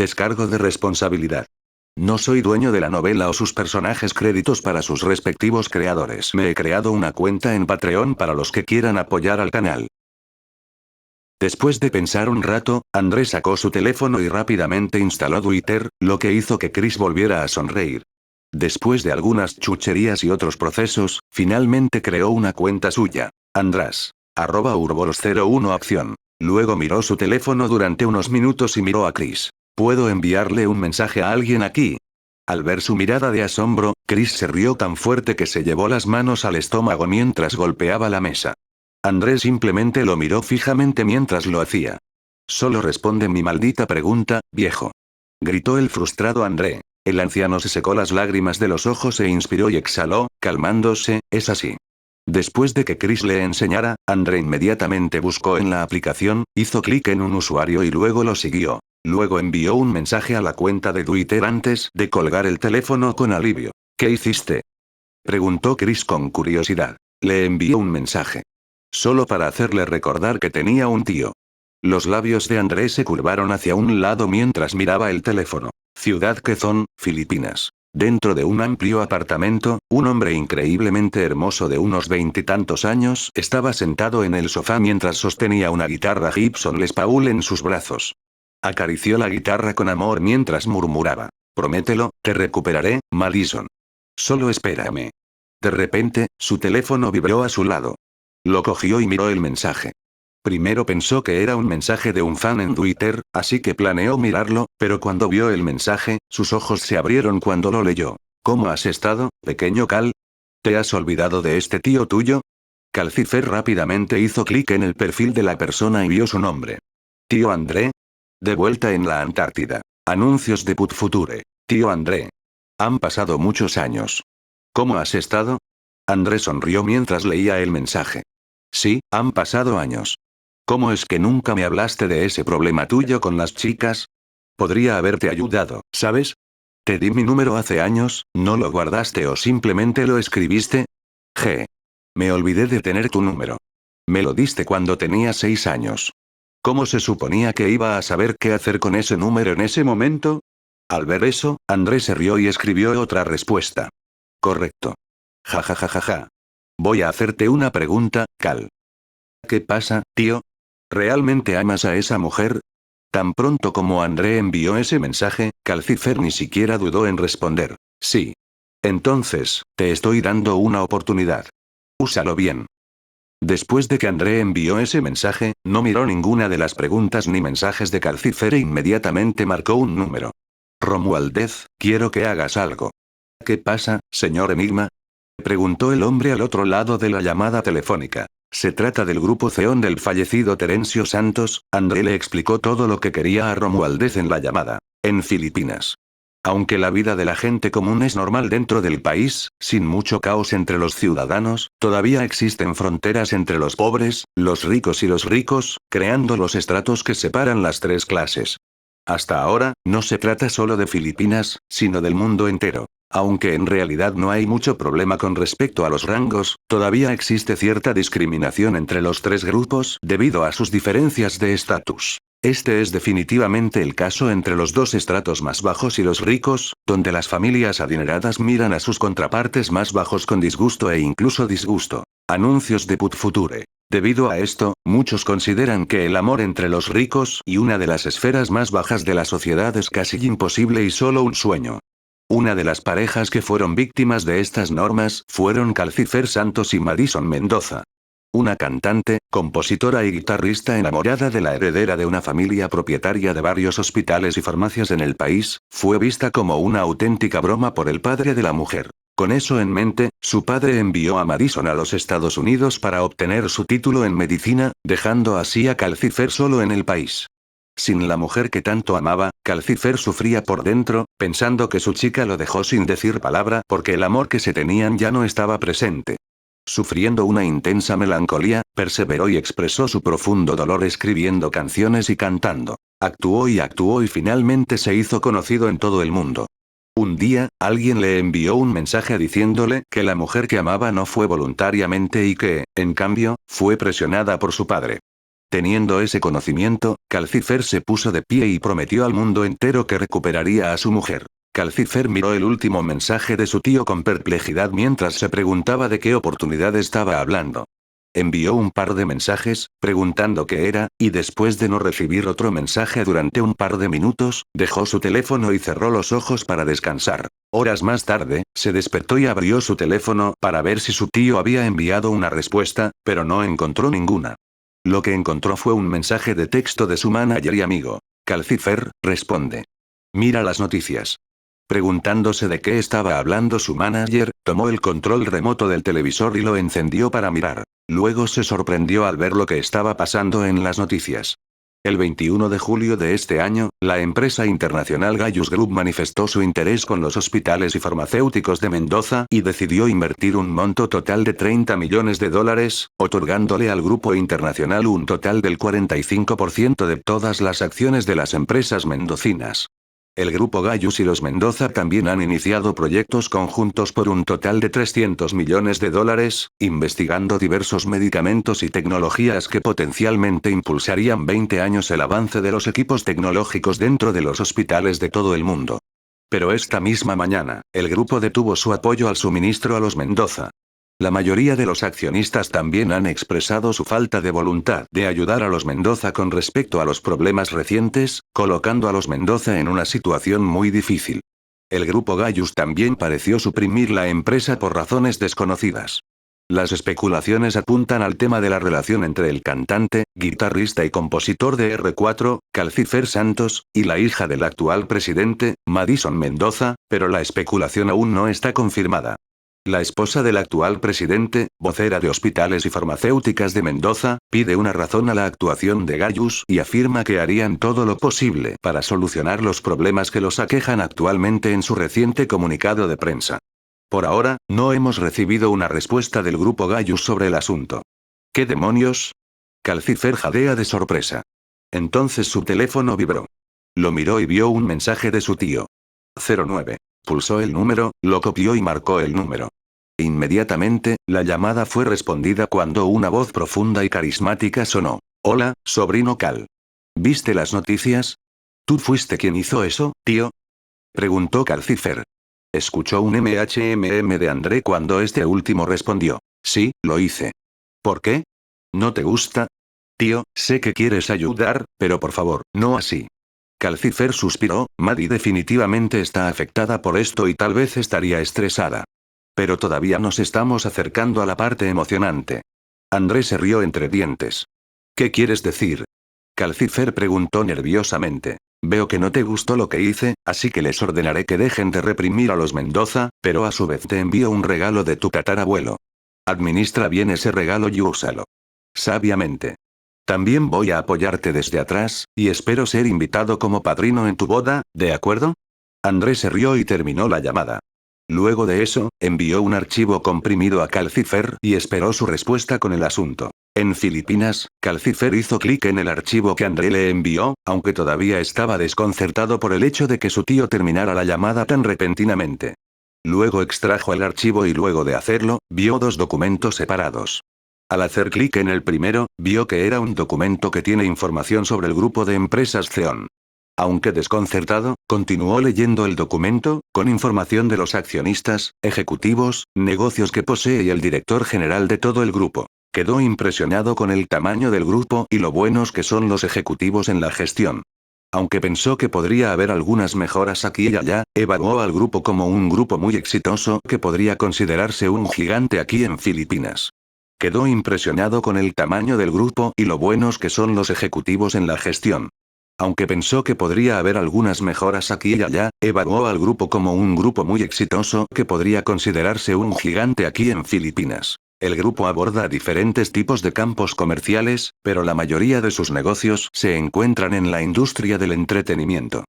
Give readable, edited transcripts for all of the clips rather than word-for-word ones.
Descargo de responsabilidad. No soy dueño de la novela o sus personajes, créditos para sus respectivos creadores. Me he creado una cuenta en Patreon para los que quieran apoyar al canal. Después de pensar un rato, André sacó su teléfono y rápidamente instaló Twitter, lo que hizo que Chris volviera a sonreír. Después de algunas chucherías y otros procesos, finalmente creó una cuenta suya. András. @urbolos01 acción. Luego miró su teléfono durante unos minutos y miró a Chris. ¿Puedo enviarle un mensaje a alguien aquí? Al ver su mirada de asombro, Chris se rió tan fuerte que se llevó las manos al estómago mientras golpeaba la mesa. André simplemente lo miró fijamente mientras lo hacía. Solo responde mi maldita pregunta, viejo. Gritó el frustrado André. El anciano se secó las lágrimas de los ojos e inspiró y exhaló, calmándose, es así. Después de que Chris le enseñara, André inmediatamente buscó en la aplicación, hizo clic en un usuario y luego lo siguió. Luego envió un mensaje a la cuenta de Twitter antes de colgar el teléfono con alivio. ¿Qué hiciste?, preguntó Chris con curiosidad. Le envió un mensaje. Solo para hacerle recordar que tenía un tío. Los labios de André se curvaron hacia un lado mientras miraba el teléfono. Ciudad Quezón, Filipinas. Dentro de un amplio apartamento, un hombre increíblemente hermoso de unos 20 y tantos años estaba sentado en el sofá mientras sostenía una guitarra Gibson Les Paul en sus brazos. Acarició la guitarra con amor mientras murmuraba. Promételo, te recuperaré, Madison. Solo espérame. De repente, su teléfono vibró a su lado. Lo cogió y miró el mensaje. Primero pensó que era un mensaje de un fan en Twitter, así que planeó mirarlo, pero cuando vio el mensaje, sus ojos se abrieron cuando lo leyó. ¿Cómo has estado, pequeño Cal? ¿Te has olvidado de este tío tuyo? Calcifer rápidamente hizo clic en el perfil de la persona y vio su nombre. Tío André. De vuelta en la Antártida. Anuncios de Put Future. Tío André. Han pasado muchos años. ¿Cómo has estado? André sonrió mientras leía el mensaje. Sí, han pasado años. ¿Cómo es que nunca me hablaste de ese problema tuyo con las chicas? Podría haberte ayudado, ¿sabes? Te di mi número hace años, ¿no lo guardaste o simplemente lo escribiste? Me olvidé de tener tu número. Me lo diste cuando tenía 6 años. ¿Cómo se suponía que iba a saber qué hacer con ese número en ese momento? Al ver eso, André se rió y escribió otra respuesta. Correcto. Ja ja ja ja ja. Voy a hacerte una pregunta, Cal. ¿Qué pasa, tío? ¿Realmente amas a esa mujer? Tan pronto como André envió ese mensaje, Calcifer ni siquiera dudó en responder. Sí. Entonces, te estoy dando una oportunidad. Úsalo bien. Después de que André envió ese mensaje, no miró ninguna de las preguntas ni mensajes de Calcifer e inmediatamente marcó un número. Romualdez, quiero que hagas algo. ¿Qué pasa, señor Enigma? Preguntó el hombre al otro lado de la llamada telefónica. Se trata del grupo Zeon del fallecido Terencio Santos. André le explicó todo lo que quería a Romualdez en la llamada. En Filipinas. Aunque la vida de la gente común es normal dentro del país, sin mucho caos entre los ciudadanos, todavía existen fronteras entre los pobres, los ricos, creando los estratos que separan las tres clases. Hasta ahora, no se trata solo de Filipinas, sino del mundo entero. Aunque en realidad no hay mucho problema con respecto a los rangos, todavía existe cierta discriminación entre los tres grupos debido a sus diferencias de estatus. Este es definitivamente el caso entre los dos estratos más bajos y los ricos, donde las familias adineradas miran a sus contrapartes más bajos con disgusto e incluso disgusto. Anuncios de Put Future. Debido a esto, muchos consideran que el amor entre los ricos y una de las esferas más bajas de la sociedad es casi imposible y solo un sueño. Una de las parejas que fueron víctimas de estas normas fueron Calcifer Santos y Madison Mendoza. Una cantante, compositora y guitarrista enamorada de la heredera de una familia propietaria de varios hospitales y farmacias en el país, fue vista como una auténtica broma por el padre de la mujer. Con eso en mente, su padre envió a Madison a los Estados Unidos para obtener su título en medicina, dejando así a Calcifer solo en el país. Sin la mujer que tanto amaba, Calcifer sufría por dentro, pensando que su chica lo dejó sin decir palabra porque el amor que se tenían ya no estaba presente. Sufriendo una intensa melancolía, perseveró y expresó su profundo dolor escribiendo canciones y cantando. Actuó y finalmente se hizo conocido en todo el mundo. Un día, alguien le envió un mensaje diciéndole que la mujer que amaba no fue voluntariamente y que, en cambio, fue presionada por su padre. Teniendo ese conocimiento, Calcifer se puso de pie y prometió al mundo entero que recuperaría a su mujer. Calcifer miró el último mensaje de su tío con perplejidad mientras se preguntaba de qué oportunidad estaba hablando. Envió un par de mensajes, preguntando qué era, y después de no recibir otro mensaje durante un par de minutos, dejó su teléfono y cerró los ojos para descansar. Horas más tarde, se despertó y abrió su teléfono para ver si su tío había enviado una respuesta, pero no encontró ninguna. Lo que encontró fue un mensaje de texto de su manager y amigo. Calcifer, responde. Mira las noticias. Preguntándose de qué estaba hablando su manager, tomó el control remoto del televisor y lo encendió para mirar. Luego se sorprendió al ver lo que estaba pasando en las noticias. El 21 de julio de este año, la empresa internacional Gaius Group manifestó su interés con los hospitales y farmacéuticos de Mendoza y decidió invertir un monto total de $30 millones, otorgándole al grupo internacional un total del 45% de todas las acciones de las empresas mendocinas. El grupo Gaius y los Mendoza también han iniciado proyectos conjuntos por un total de $300 millones, investigando diversos medicamentos y tecnologías que potencialmente impulsarían 20 años el avance de los equipos tecnológicos dentro de los hospitales de todo el mundo. Pero esta misma mañana, el grupo detuvo su apoyo al suministro a los Mendoza. La mayoría de los accionistas también han expresado su falta de voluntad de ayudar a los Mendoza con respecto a los problemas recientes, colocando a los Mendoza en una situación muy difícil. El grupo Gaius también pareció suprimir la empresa por razones desconocidas. Las especulaciones apuntan al tema de la relación entre el cantante, guitarrista y compositor de R4, Calcifer Santos, y la hija del actual presidente, Madison Mendoza, pero la especulación aún no está confirmada. La esposa del actual presidente, vocera de hospitales y farmacéuticas de Mendoza, pide una razón a la actuación de Gaius y afirma que harían todo lo posible para solucionar los problemas que los aquejan actualmente en su reciente comunicado de prensa. Por ahora, no hemos recibido una respuesta del grupo Gaius sobre el asunto. ¿Qué demonios? Calcifer jadea de sorpresa. Entonces su teléfono vibró. Lo miró y vio un mensaje de su tío. 09. Pulsó el número, lo copió y marcó el número. Inmediatamente, la llamada fue respondida cuando una voz profunda y carismática sonó. Hola, sobrino Cal. ¿Viste las noticias? ¿Tú fuiste quien hizo eso, tío? Preguntó Calcifer. Escuchó un de André cuando este último respondió. Sí, lo hice. ¿Por qué? ¿No te gusta? Tío, sé que quieres ayudar, pero por favor, no así. Calcifer suspiró, Maddie definitivamente está afectada por esto y tal vez estaría estresada. Pero todavía nos estamos acercando a la parte emocionante. André se rió entre dientes. ¿Qué quieres decir? Calcifer preguntó nerviosamente. Veo que no te gustó lo que hice, así que les ordenaré que dejen de reprimir a los Mendoza, pero a su vez te envío un regalo de tu tatarabuelo. Administra bien ese regalo y úsalo sabiamente. También voy a apoyarte desde atrás, y espero ser invitado como padrino en tu boda, ¿de acuerdo? André se rió y terminó la llamada. Luego de eso, envió un archivo comprimido a Calcifer y esperó su respuesta con el asunto. En Filipinas, Calcifer hizo clic en el archivo que André le envió, aunque todavía estaba desconcertado por el hecho de que su tío terminara la llamada tan repentinamente. Luego extrajo el archivo y luego de hacerlo, vio dos documentos separados. Al hacer clic en el primero, vio que era un documento que tiene información sobre el grupo de empresas Zeon. Aunque desconcertado, continuó leyendo el documento, con información de los accionistas, ejecutivos, negocios que posee y el director general de todo el grupo. Quedó impresionado con el tamaño del grupo y lo buenos que son los ejecutivos en la gestión. Aunque pensó que podría haber algunas mejoras aquí y allá, evaluó al grupo como un grupo muy exitoso que podría considerarse un gigante aquí en Filipinas. Quedó impresionado con el tamaño del grupo y lo buenos que son los ejecutivos en la gestión. Aunque pensó que podría haber algunas mejoras aquí y allá, evaluó al grupo como un grupo muy exitoso que podría considerarse un gigante aquí en Filipinas. El grupo aborda diferentes tipos de campos comerciales, pero la mayoría de sus negocios se encuentran en la industria del entretenimiento.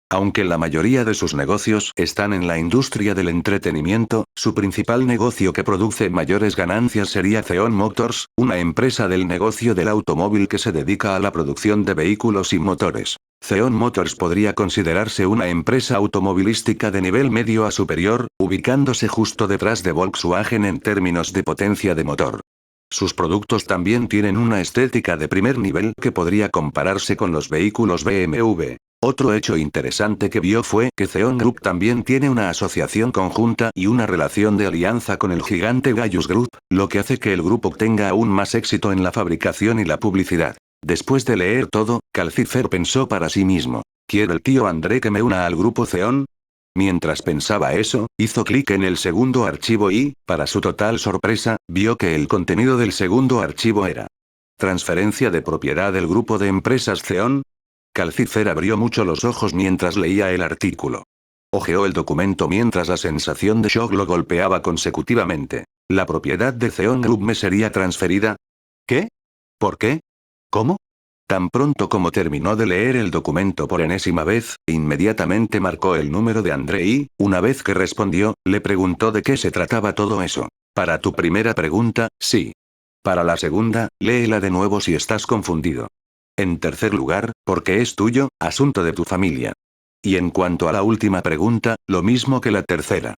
Aunque la mayoría de sus negocios están en la industria del entretenimiento, su principal negocio que produce mayores ganancias sería Zeon Motors, una empresa del negocio del automóvil que se dedica a la producción de vehículos y motores. Zeon Motors podría considerarse una empresa automovilística de nivel medio a superior, ubicándose justo detrás de Volkswagen en términos de potencia de motor. Sus productos también tienen una estética de primer nivel que podría compararse con los vehículos BMW. Otro hecho interesante que vio fue que Zeon Group también tiene una asociación conjunta y una relación de alianza con el gigante Gaius Group, lo que hace que el grupo tenga aún más éxito en la fabricación y la publicidad. Después de leer todo, Calcifer pensó para sí mismo: ¿quiere el tío André que me una al grupo Zeon? Mientras pensaba eso, hizo clic en el segundo archivo y, para su total sorpresa, vio que el contenido del segundo archivo era: transferencia de propiedad del grupo de empresas Zeon. Calcifer abrió mucho los ojos mientras leía el artículo. Hojeó el documento mientras la sensación de shock lo golpeaba consecutivamente. ¿La propiedad de Zeon Group me sería transferida? ¿Qué? ¿Por qué? ¿Cómo? Tan pronto como terminó de leer el documento por enésima vez, inmediatamente marcó el número de André y, una vez que respondió, le preguntó de qué se trataba todo eso. Para tu primera pregunta, sí. Para la segunda, léela de nuevo si estás confundido. En tercer lugar, porque es tuyo, asunto de tu familia. Y en cuanto a la última pregunta, lo mismo que la tercera.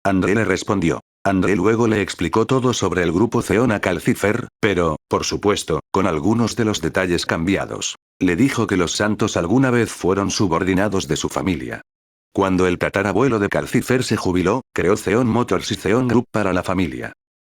André le respondió. André luego le explicó todo sobre el grupo Zeon a Calcifer, pero, por supuesto, con algunos de los detalles cambiados. Le dijo que los santos alguna vez fueron subordinados de su familia. Cuando el tatarabuelo de Calcifer se jubiló, creó Zeon Motors y Zeon Group para la familia.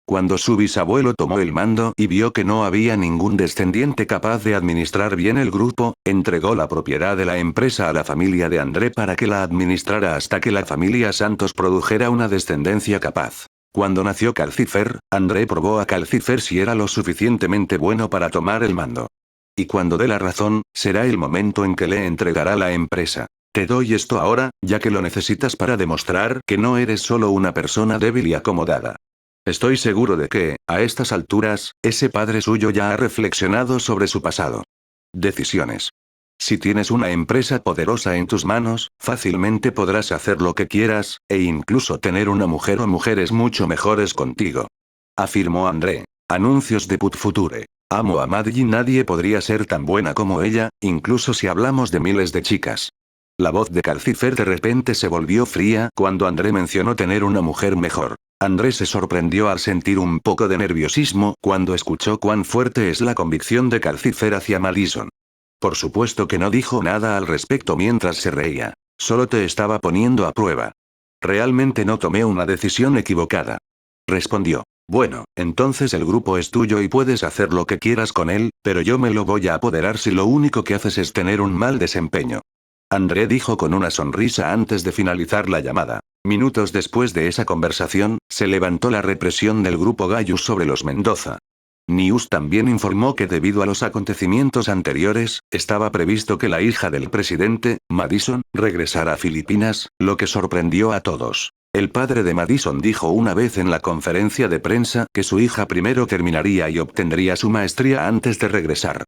Cuando su bisabuelo tomó el mando y vio que no había ningún descendiente capaz de administrar bien el grupo, entregó la propiedad de la empresa a la familia de André para que la administrara hasta que la familia Santos produjera una descendencia capaz. Cuando nació Calcifer, André probó a Calcifer si era lo suficientemente bueno para tomar el mando. Y cuando dé la razón, será el momento en que le entregará la empresa. Te doy esto ahora, ya que lo necesitas para demostrar que no eres solo una persona débil y acomodada. Estoy seguro de que, a estas alturas, ese padre suyo ya ha reflexionado sobre su pasado. Decisiones. Si tienes una empresa poderosa en tus manos, fácilmente podrás hacer lo que quieras, e incluso tener una mujer o mujeres mucho mejores contigo. Afirmó André. Anuncios de Put Future. Amo a Maddie y nadie podría ser tan buena como ella, incluso si hablamos de miles de chicas. La voz de Calcifer de repente se volvió fría cuando André mencionó tener una mujer mejor. André se sorprendió al sentir un poco de nerviosismo cuando escuchó cuán fuerte es la convicción de Calcifer hacia Madison. Por supuesto que no dijo nada al respecto mientras se reía. Solo te estaba poniendo a prueba. Realmente no tomé una decisión equivocada. Respondió. Bueno, entonces el grupo es tuyo y puedes hacer lo que quieras con él, pero yo me lo voy a apoderar si lo único que haces es tener un mal desempeño. André dijo con una sonrisa antes de finalizar la llamada. Minutos después de esa conversación, se levantó la represión del grupo Gaius sobre los Mendoza. News también informó que debido a los acontecimientos anteriores, estaba previsto que la hija del presidente, Madison, regresara a Filipinas, lo que sorprendió a todos. El padre de Madison dijo una vez en la conferencia de prensa que su hija primero terminaría y obtendría su maestría antes de regresar.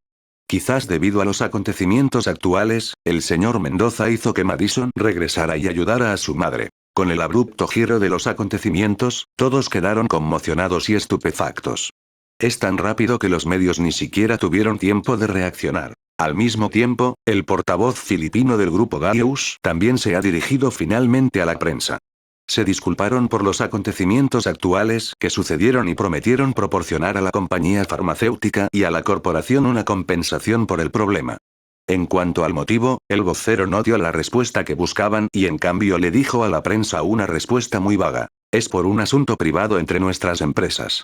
Quizás debido a los acontecimientos actuales, el señor Mendoza hizo que Madison regresara y ayudara a su madre. Con el abrupto giro de los acontecimientos, todos quedaron conmocionados y estupefactos. Es tan rápido que los medios ni siquiera tuvieron tiempo de reaccionar. Al mismo tiempo, el portavoz filipino del grupo Gaius también se ha dirigido finalmente a la prensa. Se disculparon por los acontecimientos actuales que sucedieron y prometieron proporcionar a la compañía farmacéutica y a la corporación una compensación por el problema. En cuanto al motivo, el vocero no dio la respuesta que buscaban y en cambio le dijo a la prensa una respuesta muy vaga. Es por un asunto privado entre nuestras empresas.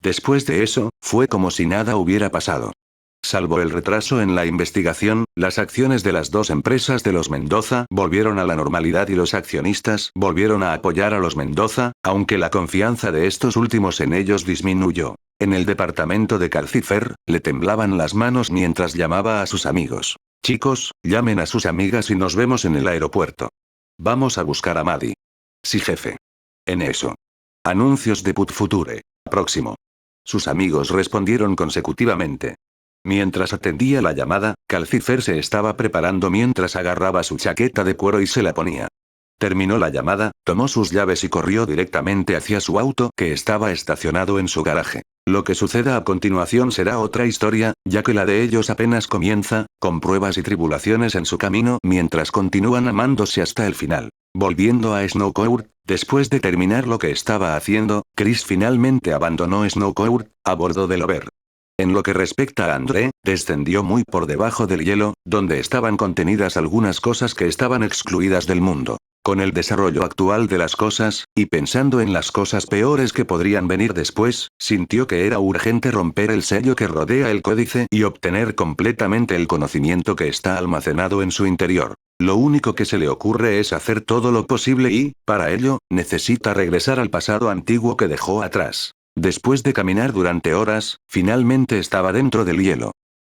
Después de eso, fue como si nada hubiera pasado. Salvo el retraso en la investigación, las acciones de las dos empresas de los Mendoza volvieron a la normalidad y los accionistas volvieron a apoyar a los Mendoza, aunque la confianza de estos últimos en ellos disminuyó. En el departamento de Calcifer, le temblaban las manos mientras llamaba a sus amigos. Chicos, llamen a sus amigas y nos vemos en el aeropuerto. Vamos a buscar a Maddie. Sí, jefe. En eso. Anuncios de Put Future. Próximo. Sus amigos respondieron consecutivamente. Mientras atendía la llamada, Calcifer se estaba preparando mientras agarraba su chaqueta de cuero y se la ponía. Terminó la llamada, tomó sus llaves y corrió directamente hacia su auto que estaba estacionado en su garaje. Lo que suceda a continuación será otra historia, ya que la de ellos apenas comienza, con pruebas y tribulaciones en su camino mientras continúan amándose hasta el final. Volviendo a Snowcourt, después de terminar lo que estaba haciendo, Chris finalmente abandonó Snowcourt, a bordo del Over. En lo que respecta a André, descendió muy por debajo del hielo, donde estaban contenidas algunas cosas que estaban excluidas del mundo. Con el desarrollo actual de las cosas, y pensando en las cosas peores que podrían venir después, sintió que era urgente romper el sello que rodea el códice y obtener completamente el conocimiento que está almacenado en su interior. Lo único que se le ocurre es hacer todo lo posible y, para ello, necesita regresar al pasado antiguo que dejó atrás. Después de caminar durante horas, finalmente estaba dentro del hielo.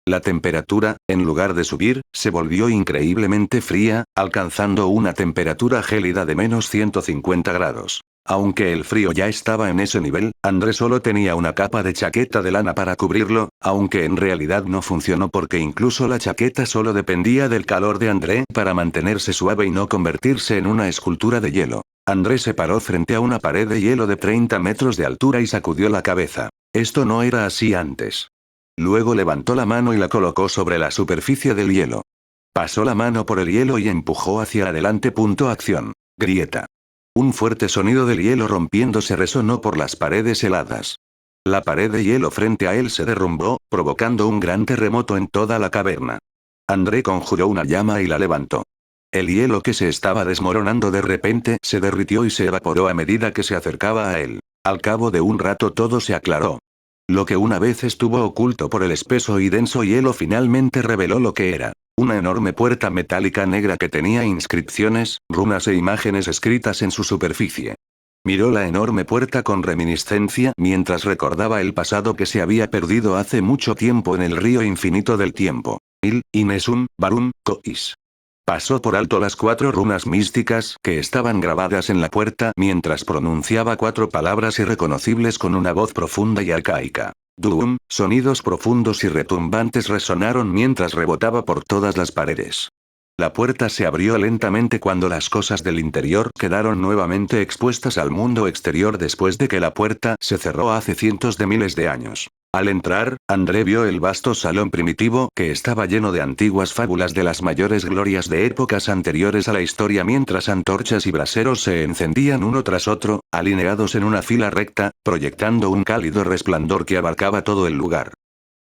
La temperatura, en lugar de subir, se volvió increíblemente fría, alcanzando una temperatura gélida de menos 150 grados. Aunque el frío ya estaba en ese nivel, André solo tenía una capa de chaqueta de lana para cubrirlo, aunque en realidad no funcionó porque incluso la chaqueta solo dependía del calor de André para mantenerse suave y no convertirse en una escultura de hielo. André se paró frente a una pared de hielo de 30 metros de altura y sacudió la cabeza. Esto no era así antes. Luego levantó la mano y la colocó sobre la superficie del hielo. Pasó la mano por el hielo y empujó hacia adelante. Acción. Grieta. Un fuerte sonido del hielo rompiéndose resonó por las paredes heladas. La pared de hielo frente a él se derrumbó, provocando un gran terremoto en toda la caverna. André conjuró una llama y la levantó. El hielo que se estaba desmoronando de repente se derritió y se evaporó a medida que se acercaba a él. Al cabo de un rato todo se aclaró. Lo que una vez estuvo oculto por el espeso y denso hielo finalmente reveló lo que era. Una enorme puerta metálica negra que tenía inscripciones, runas e imágenes escritas en su superficie. Miró la enorme puerta con reminiscencia mientras recordaba el pasado que se había perdido hace mucho tiempo en el río infinito del tiempo. Inesum, Barum, Kois. Pasó por alto las 4 runas místicas que estaban grabadas en la puerta mientras pronunciaba 4 palabras irreconocibles con una voz profunda y arcaica. Duum, sonidos profundos y retumbantes resonaron mientras rebotaba por todas las paredes. La puerta se abrió lentamente cuando las cosas del interior quedaron nuevamente expuestas al mundo exterior después de que la puerta se cerró hace cientos de miles de años. Al entrar, André vio el vasto salón primitivo que estaba lleno de antiguas fábulas de las mayores glorias de épocas anteriores a la historia mientras antorchas y braseros se encendían uno tras otro, alineados en una fila recta, proyectando un cálido resplandor que abarcaba todo el lugar.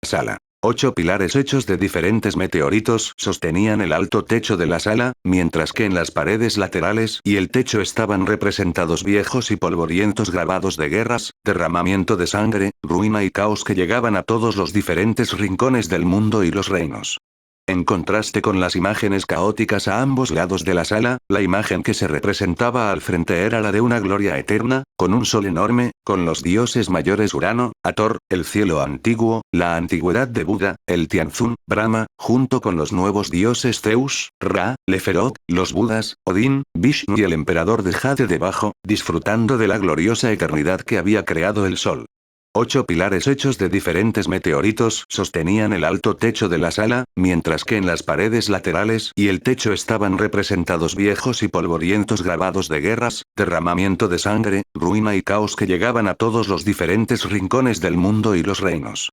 Sala. 8 pilares hechos de diferentes meteoritos sostenían el alto techo de la sala, mientras que en las paredes laterales y el techo estaban representados viejos y polvorientos grabados de guerras, derramamiento de sangre, ruina y caos que llegaban a todos los diferentes rincones del mundo y los reinos. En contraste con las imágenes caóticas a ambos lados de la sala, la imagen que se representaba al frente era la de una gloria eterna, con un sol enorme, con los dioses mayores Urano, Hathor, el cielo antiguo, la antigüedad de Buda, el Tianzun, Brahma, junto con los nuevos dioses Zeus, Ra, Neferot, los Budas, Odín, Vishnu y el emperador de Jade debajo, disfrutando de la gloriosa eternidad que había creado el sol. 8 pilares hechos de diferentes meteoritos sostenían el alto techo de la sala, mientras que en las paredes laterales y el techo estaban representados viejos y polvorientos grabados de guerras, derramamiento de sangre, ruina y caos que llegaban a todos los diferentes rincones del mundo y los reinos.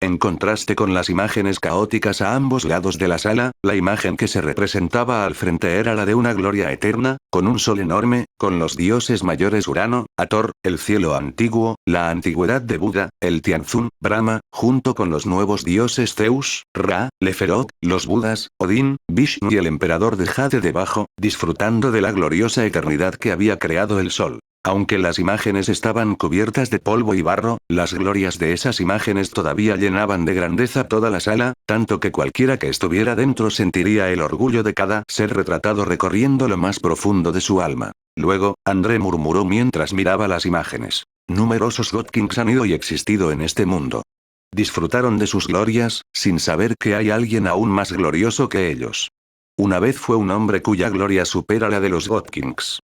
En contraste con las imágenes caóticas a ambos lados de la sala, la imagen que se representaba al frente era la de una gloria eterna, con un sol enorme, con los dioses mayores Urano, Hathor, el cielo antiguo, la antigüedad de Buda, el Tianzun, Brahma, junto con los nuevos dioses Zeus, Ra, Neferot, los Budas, Odín, Vishnu y el emperador de Jade debajo, disfrutando de la gloriosa eternidad que había creado el sol. Aunque las imágenes estaban cubiertas de polvo y barro, las glorias de esas imágenes todavía llenaban de grandeza toda la sala, tanto que cualquiera que estuviera dentro sentiría el orgullo de cada ser retratado recorriendo lo más profundo de su alma. Luego, André murmuró mientras miraba las imágenes. Numerosos God Kings han ido y existido en este mundo. Disfrutaron de sus glorias, sin saber que hay alguien aún más glorioso que ellos. Una vez fue un hombre cuya gloria supera la de los God Kings.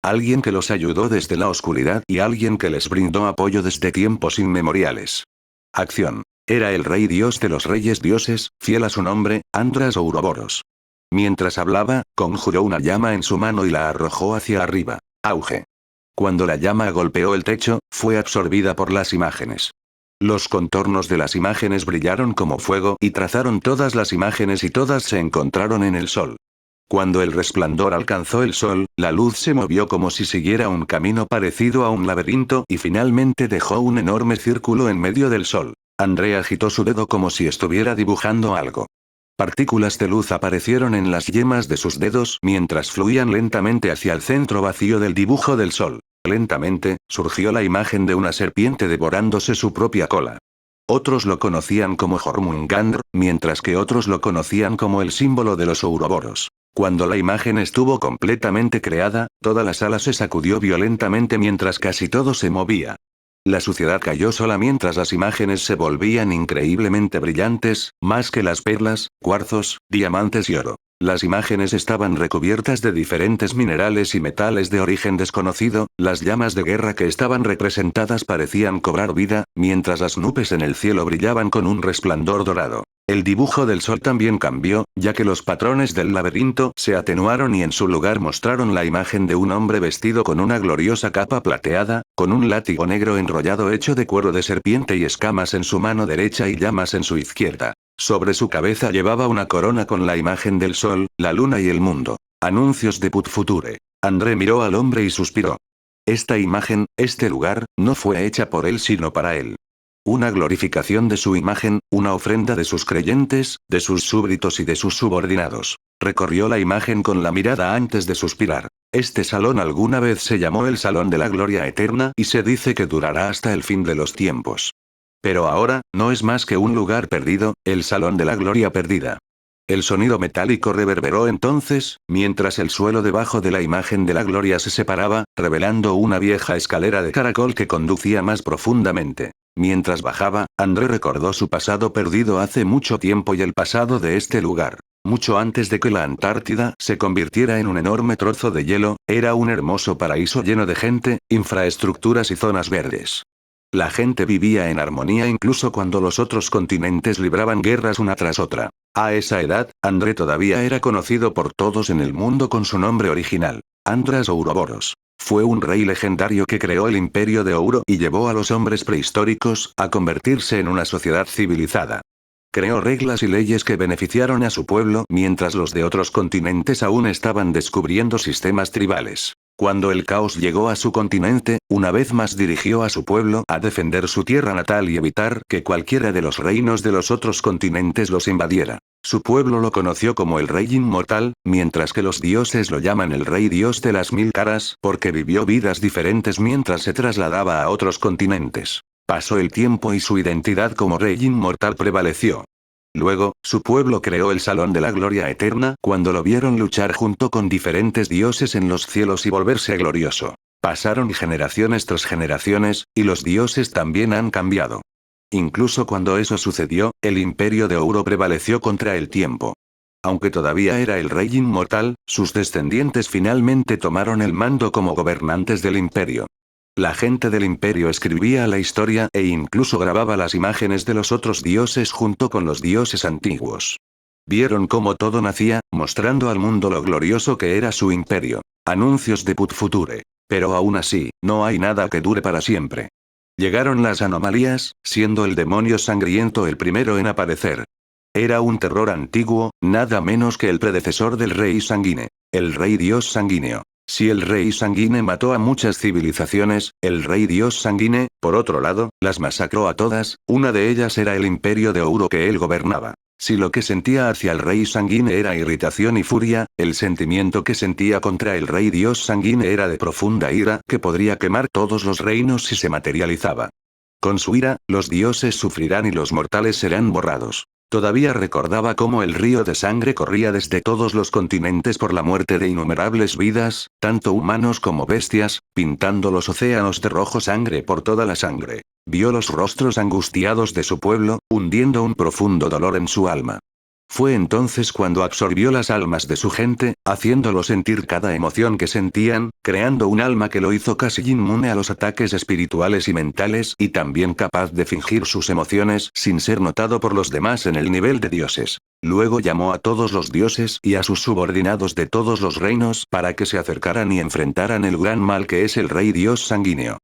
Alguien que los ayudó desde la oscuridad y alguien que les brindó apoyo desde tiempos inmemoriales. Acción. Era el rey dios de los reyes dioses, fiel a su nombre, Andras Ouroboros. Mientras hablaba, conjuró una llama en su mano y la arrojó hacia arriba. Auge. Cuando la llama golpeó el techo, fue absorbida por las imágenes. Los contornos de las imágenes brillaron como fuego y trazaron todas las imágenes y todas se encontraron en el sol. Cuando el resplandor alcanzó el sol, la luz se movió como si siguiera un camino parecido a un laberinto y finalmente dejó un enorme círculo en medio del sol. André agitó su dedo como si estuviera dibujando algo. Partículas de luz aparecieron en las yemas de sus dedos mientras fluían lentamente hacia el centro vacío del dibujo del sol. Lentamente, surgió la imagen de una serpiente devorándose su propia cola. Otros lo conocían como Jormungandr, mientras que otros lo conocían como el símbolo de los Ouroboros. Cuando la imagen estuvo completamente creada, toda la sala se sacudió violentamente mientras casi todo se movía. La suciedad cayó sola mientras las imágenes se volvían increíblemente brillantes, más que las perlas, cuarzos, diamantes y oro. Las imágenes estaban recubiertas de diferentes minerales y metales de origen desconocido, las llamas de guerra que estaban representadas parecían cobrar vida, mientras las nubes en el cielo brillaban con un resplandor dorado. El dibujo del sol también cambió, ya que los patrones del laberinto se atenuaron y en su lugar mostraron la imagen de un hombre vestido con una gloriosa capa plateada, con un látigo negro enrollado hecho de cuero de serpiente y escamas en su mano derecha y llamas en su izquierda. Sobre su cabeza llevaba una corona con la imagen del sol, la luna y el mundo. Anuncios de Put Future. André miró al hombre y suspiró. Esta imagen, este lugar, no fue hecha por él sino para él. Una glorificación de su imagen, una ofrenda de sus creyentes, de sus súbditos y de sus subordinados. Recorrió la imagen con la mirada antes de suspirar. Este salón alguna vez se llamó el Salón de la Gloria Eterna y se dice que durará hasta el fin de los tiempos. Pero ahora, no es más que un lugar perdido, el Salón de la Gloria Perdida. El sonido metálico reverberó entonces, mientras el suelo debajo de la imagen de la gloria se separaba, revelando una vieja escalera de caracol que conducía más profundamente. Mientras bajaba, André recordó su pasado perdido hace mucho tiempo y el pasado de este lugar. Mucho antes de que la Antártida se convirtiera en un enorme trozo de hielo, era un hermoso paraíso lleno de gente, infraestructuras y zonas verdes. La gente vivía en armonía incluso cuando los otros continentes libraban guerras una tras otra. A esa edad, André todavía era conocido por todos en el mundo con su nombre original, Andras Ouroboros. Fue un rey legendario que creó el imperio de Ouro y llevó a los hombres prehistóricos a convertirse en una sociedad civilizada. Creó reglas y leyes que beneficiaron a su pueblo mientras los de otros continentes aún estaban descubriendo sistemas tribales. Cuando el caos llegó a su continente, una vez más dirigió a su pueblo a defender su tierra natal y evitar que cualquiera de los reinos de los otros continentes los invadiera. Su pueblo lo conoció como el Rey Inmortal, mientras que los dioses lo llaman el Rey Dios de las Mil Caras, porque vivió vidas diferentes mientras se trasladaba a otros continentes. Pasó el tiempo y su identidad como Rey Inmortal prevaleció. Luego, su pueblo creó el Salón de la Gloria Eterna cuando lo vieron luchar junto con diferentes dioses en los cielos y volverse glorioso. Pasaron generaciones tras generaciones, y los dioses también han cambiado. Incluso cuando eso sucedió, el imperio de Ouro prevaleció contra el tiempo. Aunque todavía era el rey inmortal, sus descendientes finalmente tomaron el mando como gobernantes del imperio. La gente del imperio escribía la historia e incluso grababa las imágenes de los otros dioses junto con los dioses antiguos. Vieron cómo todo nacía, mostrando al mundo lo glorioso que era su imperio. Anuncios de Put Future. Pero aún así, no hay nada que dure para siempre. Llegaron las anomalías, siendo el demonio sangriento el primero en aparecer. Era un terror antiguo, nada menos que el predecesor del rey Sanguine. El rey dios sanguíneo. Si el rey Sanguine mató a muchas civilizaciones, el rey dios Sanguine, por otro lado, las masacró a todas, una de ellas era el imperio de Ouro que él gobernaba. Si lo que sentía hacia el rey Sanguine era irritación y furia, el sentimiento que sentía contra el rey dios Sanguine era de profunda ira que podría quemar todos los reinos si se materializaba. Con su ira, los dioses sufrirán y los mortales serán borrados. Todavía recordaba cómo el río de sangre corría desde todos los continentes por la muerte de innumerables vidas, tanto humanos como bestias, pintando los océanos de rojo sangre por toda la sangre. Vio los rostros angustiados de su pueblo, hundiendo un profundo dolor en su alma. Fue entonces cuando absorbió las almas de su gente, haciéndolo sentir cada emoción que sentían, creando un alma que lo hizo casi inmune a los ataques espirituales y mentales y también capaz de fingir sus emociones sin ser notado por los demás en el nivel de dioses. Luego llamó a todos los dioses y a sus subordinados de todos los reinos para que se acercaran y enfrentaran el gran mal que es el rey dios sanguíneo.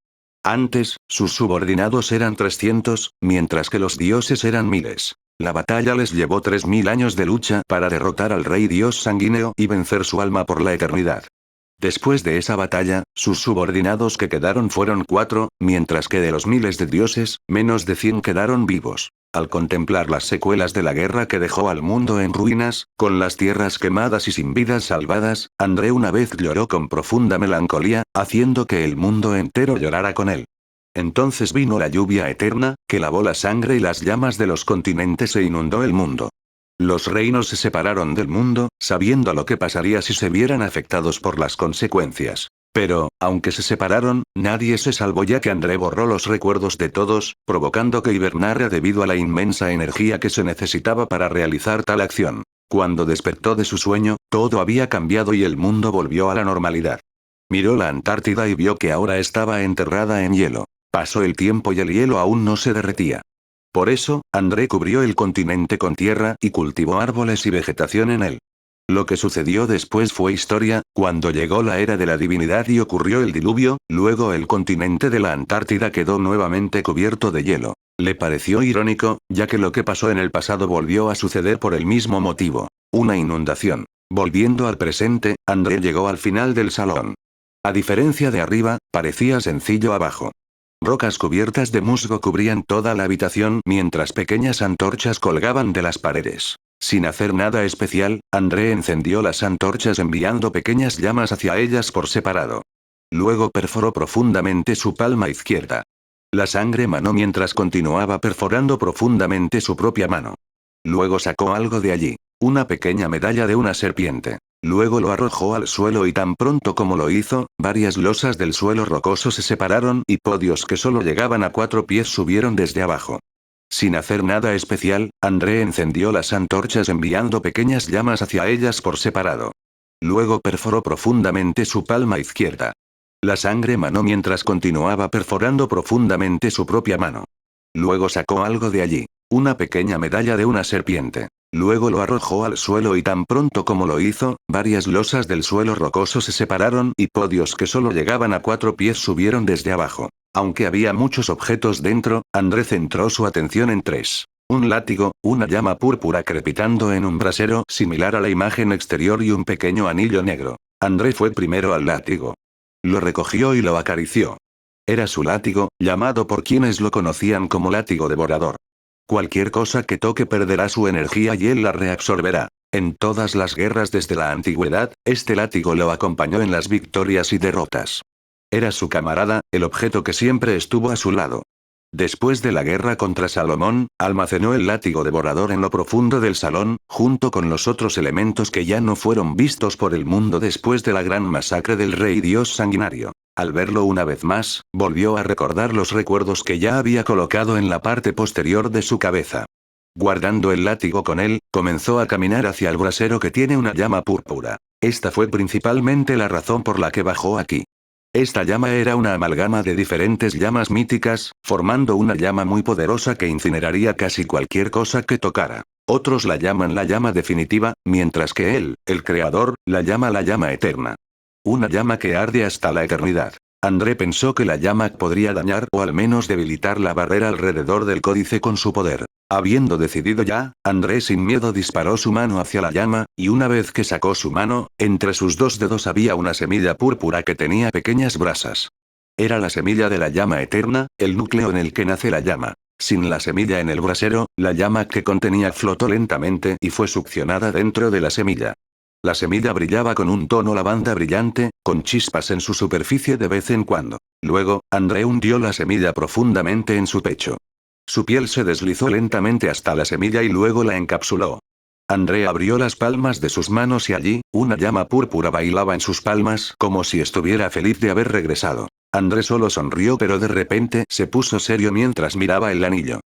Antes, sus subordinados eran 300, mientras que los dioses eran miles. La batalla les llevó 3000 años de lucha para derrotar al rey dios sanguíneo y vencer su alma por la eternidad. Después de esa batalla, sus subordinados que quedaron fueron 4, mientras que de los miles de dioses, menos de 100 quedaron vivos. Al contemplar las secuelas de la guerra que dejó al mundo en ruinas, con las tierras quemadas y sin vidas salvadas, André una vez lloró con profunda melancolía, haciendo que el mundo entero llorara con él. Entonces vino la lluvia eterna, que lavó la sangre y las llamas de los continentes e inundó el mundo. Los reinos se separaron del mundo, sabiendo lo que pasaría si se vieran afectados por las consecuencias. Pero, aunque se separaron, nadie se salvó ya que André borró los recuerdos de todos, provocando que hibernara debido a la inmensa energía que se necesitaba para realizar tal acción. Cuando despertó de su sueño, todo había cambiado y el mundo volvió a la normalidad. Miró la Antártida y vio que ahora estaba enterrada en hielo. Pasó el tiempo y el hielo aún no se derretía. Por eso, André cubrió el continente con tierra y cultivó árboles y vegetación en él. Lo que sucedió después fue historia, cuando llegó la era de la divinidad y ocurrió el diluvio, luego el continente de la Antártida quedó nuevamente cubierto de hielo. Le pareció irónico, ya que lo que pasó en el pasado volvió a suceder por el mismo motivo. Una inundación. Volviendo al presente, André llegó al final del salón. A diferencia de arriba, parecía sencillo abajo. Rocas cubiertas de musgo cubrían toda la habitación mientras pequeñas antorchas colgaban de las paredes. Sin hacer nada especial, André encendió las antorchas enviando pequeñas llamas hacia ellas por separado. Luego perforó profundamente su palma izquierda. La sangre manó mientras continuaba perforando profundamente su propia mano. Luego sacó algo de allí. Una pequeña medalla de una serpiente. Luego lo arrojó al suelo y tan pronto como lo hizo, varias losas del suelo rocoso se separaron y podios que solo llegaban a 4 pies subieron desde abajo. Sin hacer nada especial, André encendió las antorchas enviando pequeñas llamas hacia ellas por separado. Luego perforó profundamente su palma izquierda. La sangre manó mientras continuaba perforando profundamente su propia mano. Luego sacó algo de allí. Una pequeña medalla de una serpiente. Luego lo arrojó al suelo y tan pronto como lo hizo, varias losas del suelo rocoso se separaron y podios que solo llegaban a 4 pies subieron desde abajo. Aunque había muchos objetos dentro, André centró su atención en 3. Un látigo, una llama púrpura crepitando en un brasero similar a la imagen exterior y un pequeño anillo negro. André fue primero al látigo. Lo recogió y lo acarició. Era su látigo, llamado por quienes lo conocían como látigo devorador. Cualquier cosa que toque perderá su energía y él la reabsorberá. En todas las guerras desde la antigüedad, este látigo lo acompañó en las victorias y derrotas. Era su camarada, el objeto que siempre estuvo a su lado. Después de la guerra contra Salomón, almacenó el látigo devorador en lo profundo del salón, junto con los otros elementos que ya no fueron vistos por el mundo después de la gran masacre del rey dios sanguinario. Al verlo una vez más, volvió a recordar los recuerdos que ya había colocado en la parte posterior de su cabeza. Guardando el látigo con él, comenzó a caminar hacia el brasero que tiene una llama púrpura. Esta fue principalmente la razón por la que bajó aquí. Esta llama era una amalgama de diferentes llamas míticas, formando una llama muy poderosa que incineraría casi cualquier cosa que tocara. Otros la llaman la llama definitiva, mientras que él, el creador, la llama eterna. Una llama que arde hasta la eternidad. André pensó que la llama podría dañar o al menos debilitar la barrera alrededor del códice con su poder. Habiendo decidido ya, André sin miedo disparó su mano hacia la llama, y una vez que sacó su mano, entre sus 2 dedos había una semilla púrpura que tenía pequeñas brasas. Era la semilla de la llama eterna, el núcleo en el que nace la llama. Sin la semilla en el brasero, la llama que contenía flotó lentamente y fue succionada dentro de la semilla. La semilla brillaba con un tono lavanda brillante, con chispas en su superficie de vez en cuando. Luego, André hundió la semilla profundamente en su pecho. Su piel se deslizó lentamente hasta la semilla y luego la encapsuló. André abrió las palmas de sus manos y allí, una llama púrpura bailaba en sus palmas como si estuviera feliz de haber regresado. André solo sonrió pero de repente se puso serio mientras miraba el anillo.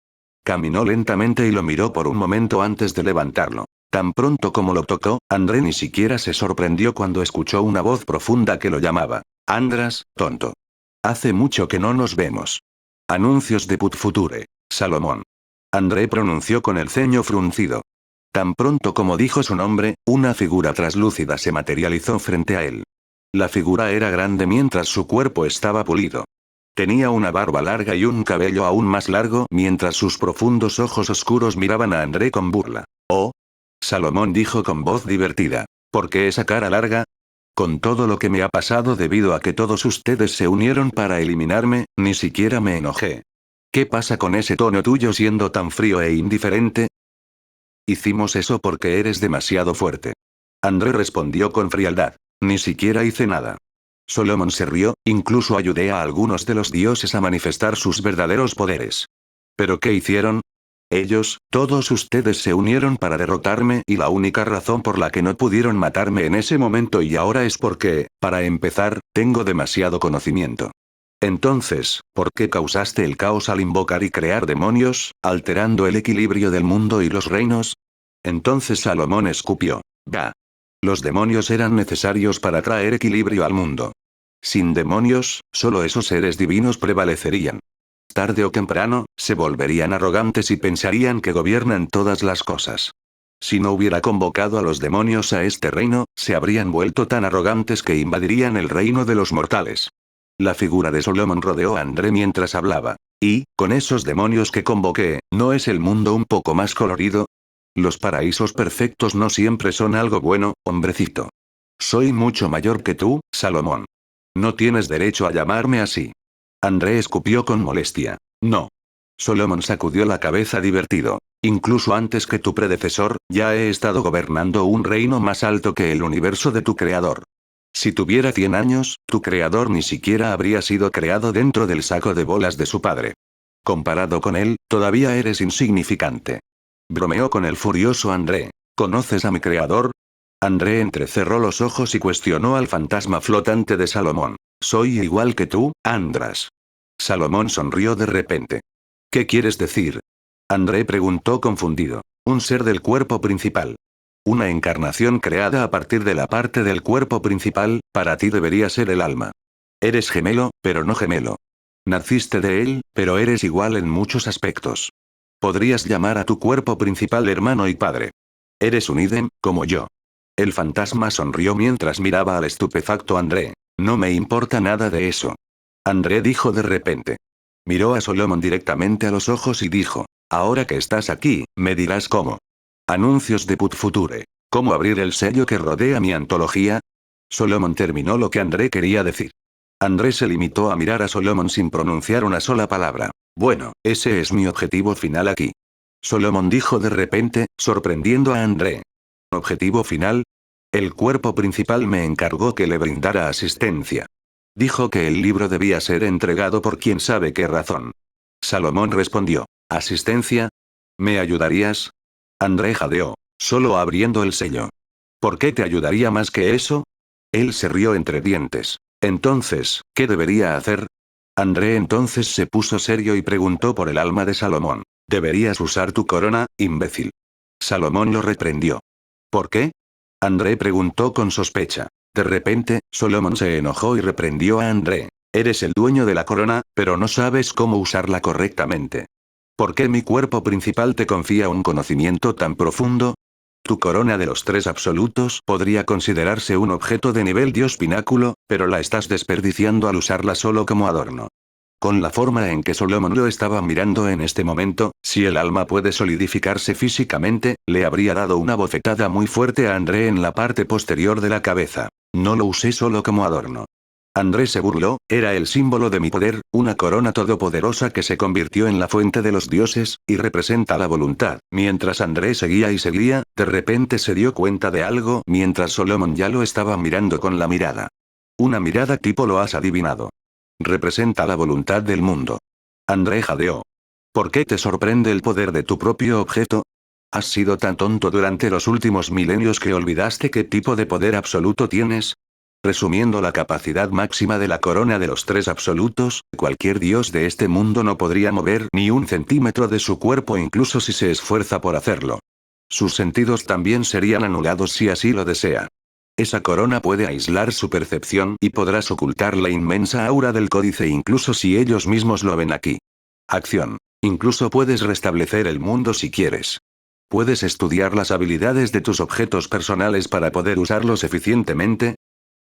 Caminó lentamente y lo miró por un momento antes de levantarlo. Tan pronto como lo tocó, André ni siquiera se sorprendió cuando escuchó una voz profunda que lo llamaba. Andras, tonto. Hace mucho que no nos vemos. Anuncios de Put Future. Salomón. André pronunció con el ceño fruncido. Tan pronto como dijo su nombre, una figura traslúcida se materializó frente a él. La figura era grande mientras su cuerpo estaba pulido. Tenía una barba larga y un cabello aún más largo mientras sus profundos ojos oscuros miraban a André con burla. «Oh». Salomón dijo con voz divertida. «¿Por qué esa cara larga? Con todo lo que me ha pasado debido a que todos ustedes se unieron para eliminarme, ni siquiera me enojé. ¿Qué pasa con ese tono tuyo siendo tan frío e indiferente? Hicimos eso porque eres demasiado fuerte». André respondió con frialdad. «Ni siquiera hice nada». Solomon se rió, «Incluso ayudé a algunos de los dioses a manifestar sus verdaderos poderes». ¿Pero qué hicieron? Ellos, todos ustedes se unieron para derrotarme y la única razón por la que no pudieron matarme en ese momento y ahora es porque, para empezar, tengo demasiado conocimiento. Entonces, ¿por qué causaste el caos al invocar y crear demonios, alterando el equilibrio del mundo y los reinos? Entonces Salomón escupió. «Bah. Los demonios eran necesarios para traer equilibrio al mundo. Sin demonios, solo esos seres divinos prevalecerían. Tarde o temprano, se volverían arrogantes y pensarían que gobiernan todas las cosas. Si no hubiera convocado a los demonios a este reino, se habrían vuelto tan arrogantes que invadirían el reino de los mortales». La figura de Solomon rodeó a André mientras hablaba. «Y, con esos demonios que convoqué, ¿no es el mundo un poco más colorido? Los paraísos perfectos no siempre son algo bueno, hombrecito. Soy mucho mayor que tú, Salomón. No tienes derecho a llamarme así». André escupió con molestia. «No». Solomon sacudió la cabeza divertido. «Incluso antes que tu predecesor, ya he estado gobernando un reino más alto que el universo de tu creador. Si tuviera 100 años, tu creador ni siquiera habría sido creado dentro del saco de bolas de su padre. Comparado con él, todavía eres insignificante». Bromeó con el furioso André. «¿Conoces a mi creador?» André entrecerró los ojos y cuestionó al fantasma flotante de Salomón. «Soy igual que tú, Andras». Salomón sonrió de repente. «¿Qué quieres decir?». André preguntó confundido. «Un ser del cuerpo principal. Una encarnación creada a partir de la parte del cuerpo principal, para ti debería ser el alma. Eres gemelo, pero no gemelo. Naciste de él, pero eres igual en muchos aspectos. Podrías llamar a tu cuerpo principal hermano y padre. Eres un ídem, como yo». El fantasma sonrió mientras miraba al estupefacto André. «No me importa nada de eso». André dijo de repente. Miró a Solomon directamente a los ojos y dijo. «Ahora que estás aquí, me dirás cómo. Anuncios de Put Future. ¿Cómo abrir el sello que rodea mi antología?». Solomon terminó lo que André quería decir. André se limitó a mirar a Solomon sin pronunciar una sola palabra. «Bueno, ese es mi objetivo final aquí». Solomon dijo de repente, sorprendiendo a André. «¿Objetivo final?». «El cuerpo principal me encargó que le brindara asistencia. Dijo que el libro debía ser entregado por quién sabe qué razón». Salomón respondió. «¿Asistencia? ¿Me ayudarías?». André jadeó, solo abriendo el sello. «¿Por qué te ayudaría más que eso?». Él se rió entre dientes. «Entonces, ¿qué debería hacer?». André entonces se puso serio y preguntó por el alma de Salomón. «Deberías usar tu corona, imbécil». Salomón lo reprendió. «¿Por qué?». André preguntó con sospecha. De repente, Solomon se enojó y reprendió a André. «Eres el dueño de la corona, pero no sabes cómo usarla correctamente. ¿Por qué mi cuerpo principal te confía un conocimiento tan profundo? Tu corona de los 3 absolutos podría considerarse un objeto de nivel Dios pináculo, pero la estás desperdiciando al usarla solo como adorno». Con la forma en que Solomon lo estaba mirando en este momento, si el alma puede solidificarse físicamente, le habría dado una bofetada muy fuerte a André en la parte posterior de la cabeza. «No lo usé solo como adorno». André se burló, «Era el símbolo de mi poder, una corona todopoderosa que se convirtió en la fuente de los dioses, y representa la voluntad». Mientras André seguía y seguía, de repente se dio cuenta de algo mientras Solomon ya lo estaba mirando con la mirada. Una mirada tipo «lo has adivinado. Representa la voluntad del mundo». André jadeó. «¿Por qué te sorprende el poder de tu propio objeto? ¿Has sido tan tonto durante los últimos milenios que olvidaste qué tipo de poder absoluto tienes? Resumiendo la capacidad máxima de la corona de los 3 absolutos, cualquier dios de este mundo no podría mover ni un centímetro de su cuerpo incluso si se esfuerza por hacerlo. Sus sentidos también serían anulados si así lo desea. Esa corona puede aislar su percepción y podrás ocultar la inmensa aura del códice incluso si ellos mismos lo ven aquí. Acción. Incluso puedes restablecer el mundo si quieres. Puedes estudiar las habilidades de tus objetos personales para poder usarlos eficientemente.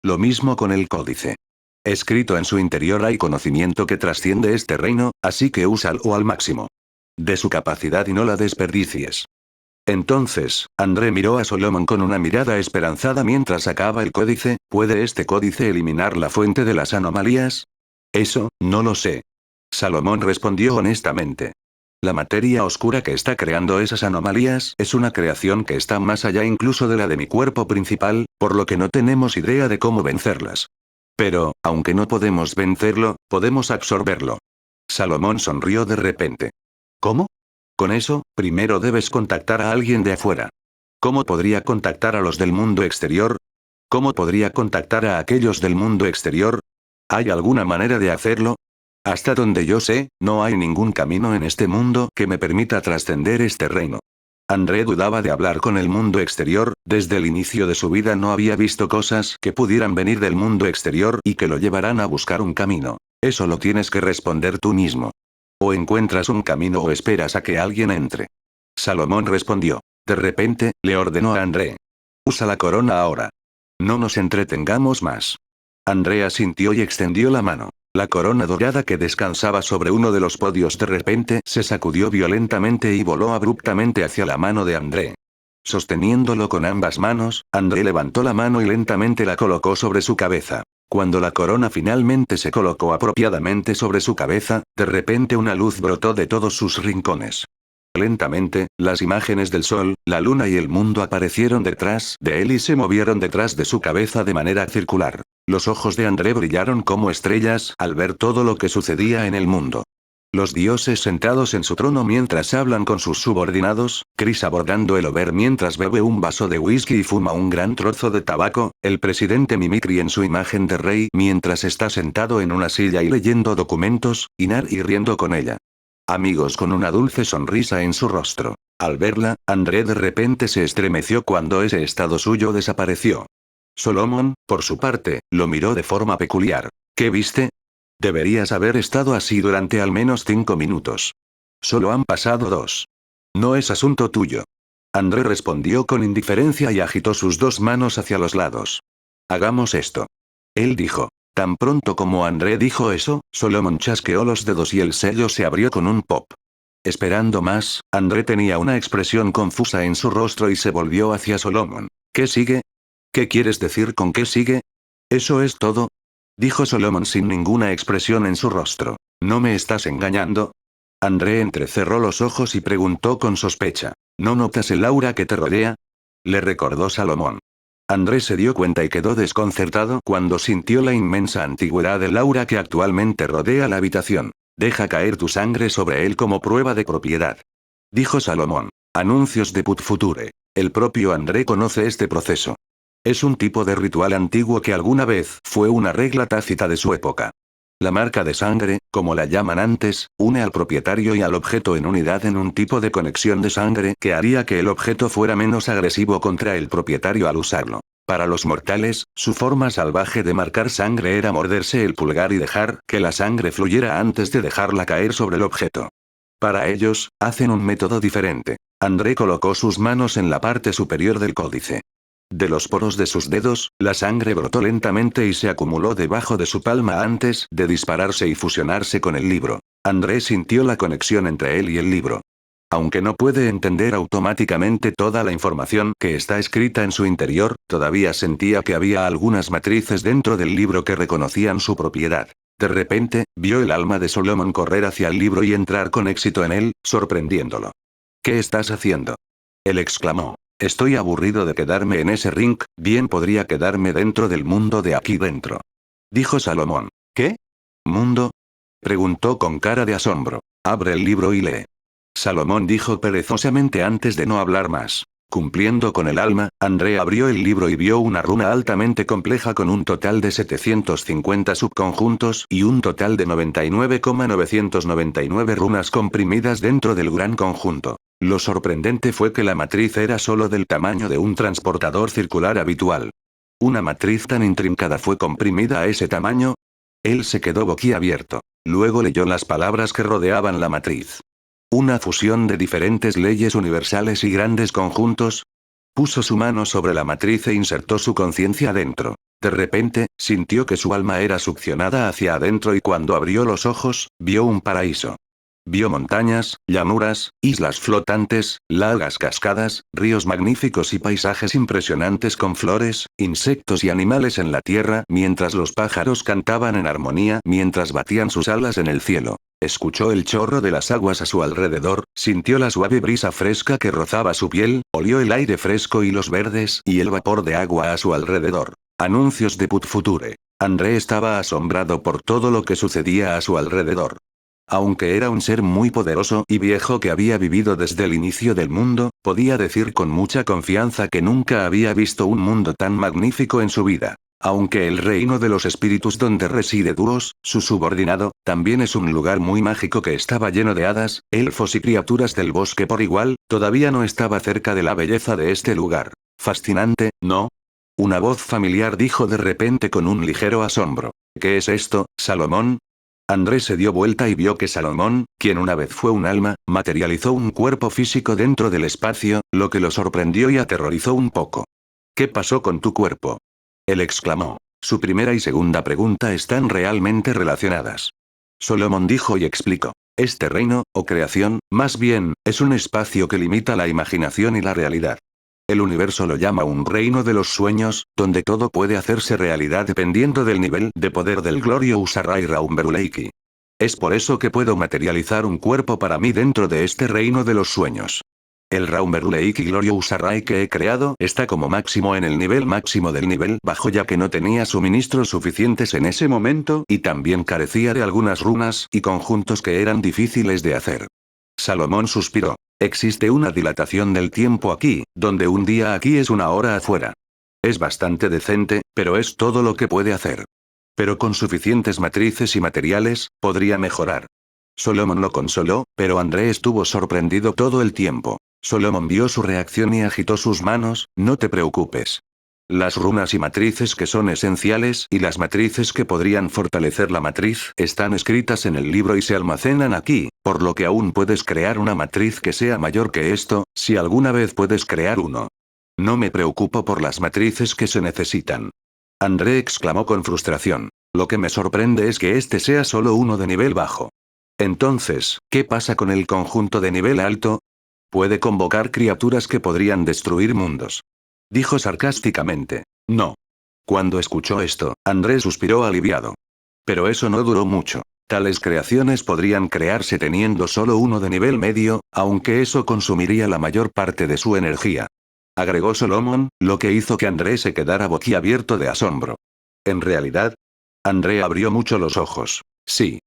Lo mismo con el códice. Escrito en su interior hay conocimiento que trasciende este reino, así que úsalo al máximo de su capacidad y no la desperdicies. Entonces, André miró a Solomon con una mirada esperanzada mientras sacaba el códice. ¿Puede este códice eliminar la fuente de las anomalías? Eso, no lo sé. Salomón respondió honestamente. La materia oscura que está creando esas anomalías es una creación que está más allá incluso de la de mi cuerpo principal, por lo que no tenemos idea de cómo vencerlas. Pero, aunque no podemos vencerlo, podemos absorberlo. Salomón sonrió de repente. ¿Cómo? Con eso, primero debes contactar a alguien de afuera. ¿Cómo podría contactar a los del mundo exterior? ¿Cómo podría contactar a aquellos del mundo exterior? ¿Hay alguna manera de hacerlo? Hasta donde yo sé, no hay ningún camino en este mundo que me permita trascender este reino. André dudaba de hablar con el mundo exterior. Desde el inicio de su vida no había visto cosas que pudieran venir del mundo exterior y que lo llevarán a buscar un camino. Eso lo tienes que responder tú mismo. O encuentras un camino o esperas a que alguien entre. Salomón respondió. De repente, le ordenó a André. Usa la corona ahora. No nos entretengamos más. André asintió y extendió la mano. La corona dorada que descansaba sobre uno de los podios de repente se sacudió violentamente y voló abruptamente hacia la mano de André. Sosteniéndolo con ambas manos, André levantó la mano y lentamente la colocó sobre su cabeza. Cuando la corona finalmente se colocó apropiadamente sobre su cabeza, de repente una luz brotó de todos sus rincones. Lentamente, las imágenes del sol, la luna y el mundo aparecieron detrás de él y se movieron detrás de su cabeza de manera circular. Los ojos de André brillaron como estrellas al ver todo lo que sucedía en el mundo. Los dioses sentados en su trono mientras hablan con sus subordinados, Chris abordando el Over mientras bebe un vaso de whisky y fuma un gran trozo de tabaco, el presidente Mimicry en su imagen de rey mientras está sentado en una silla y leyendo documentos, Inar y riendo con ella. Amigos con una dulce sonrisa en su rostro. Al verla, André de repente se estremeció cuando ese estado suyo desapareció. Solomon, por su parte, lo miró de forma peculiar. ¿Qué viste? Deberías haber estado así durante al menos 5 minutos. Solo han pasado 2. No es asunto tuyo. André respondió con indiferencia y agitó sus 2 manos hacia los lados. Hagamos esto. Él dijo. Tan pronto como André dijo eso, Solomon chasqueó los dedos y el sello se abrió con un pop. Esperando más, André tenía una expresión confusa en su rostro y se volvió hacia Solomon. ¿Qué sigue? ¿Qué quieres decir con qué sigue? ¿Eso es todo? Dijo Solomon sin ninguna expresión en su rostro. ¿No me estás engañando? André entrecerró los ojos y preguntó con sospecha. ¿No notas el aura que te rodea? Le recordó Salomón. André se dio cuenta y quedó desconcertado cuando sintió la inmensa antigüedad del aura que actualmente rodea la habitación. Deja caer tu sangre sobre él como prueba de propiedad. Dijo Salomón. Anuncios de Put Future. El propio André conoce este proceso. Es un tipo de ritual antiguo que alguna vez fue una regla tácita de su época. La marca de sangre, como la llaman antes, une al propietario y al objeto en unidad en un tipo de conexión de sangre que haría que el objeto fuera menos agresivo contra el propietario al usarlo. Para los mortales, su forma salvaje de marcar sangre era morderse el pulgar y dejar que la sangre fluyera antes de dejarla caer sobre el objeto. Para ellos, hacen un método diferente. André colocó sus manos en la parte superior del códice. De los poros de sus dedos, la sangre brotó lentamente y se acumuló debajo de su palma antes de dispararse y fusionarse con el libro. André sintió la conexión entre él y el libro. Aunque no puede entender automáticamente toda la información que está escrita en su interior, todavía sentía que había algunas matrices dentro del libro que reconocían su propiedad. De repente, vio el alma de Solomon correr hacia el libro y entrar con éxito en él, sorprendiéndolo. ¿Qué estás haciendo? Él exclamó. Estoy aburrido de quedarme en ese ring, bien podría quedarme dentro del mundo de aquí dentro. Dijo Salomón. ¿Qué? ¿Mundo? Preguntó con cara de asombro. Abre el libro y lee. Salomón dijo perezosamente antes de no hablar más. Cumpliendo con el alma, André abrió el libro y vio una runa altamente compleja con un total de 750 subconjuntos y un total de 99,999 runas comprimidas dentro del gran conjunto. Lo sorprendente fue que la matriz era solo del tamaño de un transportador circular habitual. ¿Una matriz tan intrincada fue comprimida a ese tamaño? Él se quedó boquiabierto. Luego leyó las palabras que rodeaban la matriz. ¿Una fusión de diferentes leyes universales y grandes conjuntos? Puso su mano sobre la matriz e insertó su conciencia dentro. De repente, sintió que su alma era succionada hacia adentro y cuando abrió los ojos, vio un paraíso. Vio montañas, llanuras, islas flotantes, largas cascadas, ríos magníficos y paisajes impresionantes con flores, insectos y animales en la tierra mientras los pájaros cantaban en armonía mientras batían sus alas en el cielo. Escuchó el chorro de las aguas a su alrededor, sintió la suave brisa fresca que rozaba su piel, olió el aire fresco y los verdes y el vapor de agua a su alrededor. Anuncios de Put Future. André estaba asombrado por todo lo que sucedía a su alrededor. Aunque era un ser muy poderoso y viejo que había vivido desde el inicio del mundo, podía decir con mucha confianza que nunca había visto un mundo tan magnífico en su vida. Aunque el reino de los espíritus donde reside Duos, su subordinado, también es un lugar muy mágico que estaba lleno de hadas, elfos y criaturas del bosque por igual, todavía no estaba cerca de la belleza de este lugar. Fascinante, ¿no? Una voz familiar dijo de repente con un ligero asombro. ¿Qué es esto, Salomón? André se dio vuelta y vio que Salomón, quien una vez fue un alma, materializó un cuerpo físico dentro del espacio, lo que lo sorprendió y aterrorizó un poco. ¿Qué pasó con tu cuerpo? Él exclamó. Su primera y segunda pregunta están realmente relacionadas. Solomón dijo y explicó. Este reino, o creación, más bien, es un espacio que limita la imaginación y la realidad. El universo lo llama un reino de los sueños, donde todo puede hacerse realidad dependiendo del nivel de poder del Glorio Usarrai Raumberuleiki. Es por eso que puedo materializar un cuerpo para mí dentro de este reino de los sueños. El Raumberuleiki Glorio Usarrai que he creado está como máximo en el nivel máximo del nivel bajo ya que no tenía suministros suficientes en ese momento y también carecía de algunas runas y conjuntos que eran difíciles de hacer. Salomón suspiró. Existe una dilatación del tiempo aquí, donde un día aquí es una hora afuera. Es bastante decente, pero es todo lo que puede hacer. Pero con suficientes matrices y materiales, podría mejorar. Solomon lo consoló, pero André estuvo sorprendido todo el tiempo. Solomon vio su reacción y agitó sus manos, no te preocupes. Las runas y matrices que son esenciales y las matrices que podrían fortalecer la matriz están escritas en el libro y se almacenan aquí, por lo que aún puedes crear una matriz que sea mayor que esto, si alguna vez puedes crear uno. No me preocupo por las matrices que se necesitan. André exclamó con frustración. Lo que me sorprende es que este sea solo uno de nivel bajo. Entonces, ¿qué pasa con el conjunto de nivel alto? Puede convocar criaturas que podrían destruir mundos. Dijo sarcásticamente. No. Cuando escuchó esto, André suspiró aliviado. Pero eso no duró mucho. Tales creaciones podrían crearse teniendo solo uno de nivel medio, aunque eso consumiría la mayor parte de su energía. Agregó Solomon, lo que hizo que André se quedara boquiabierto de asombro. ¿En realidad? André abrió mucho los ojos. Sí.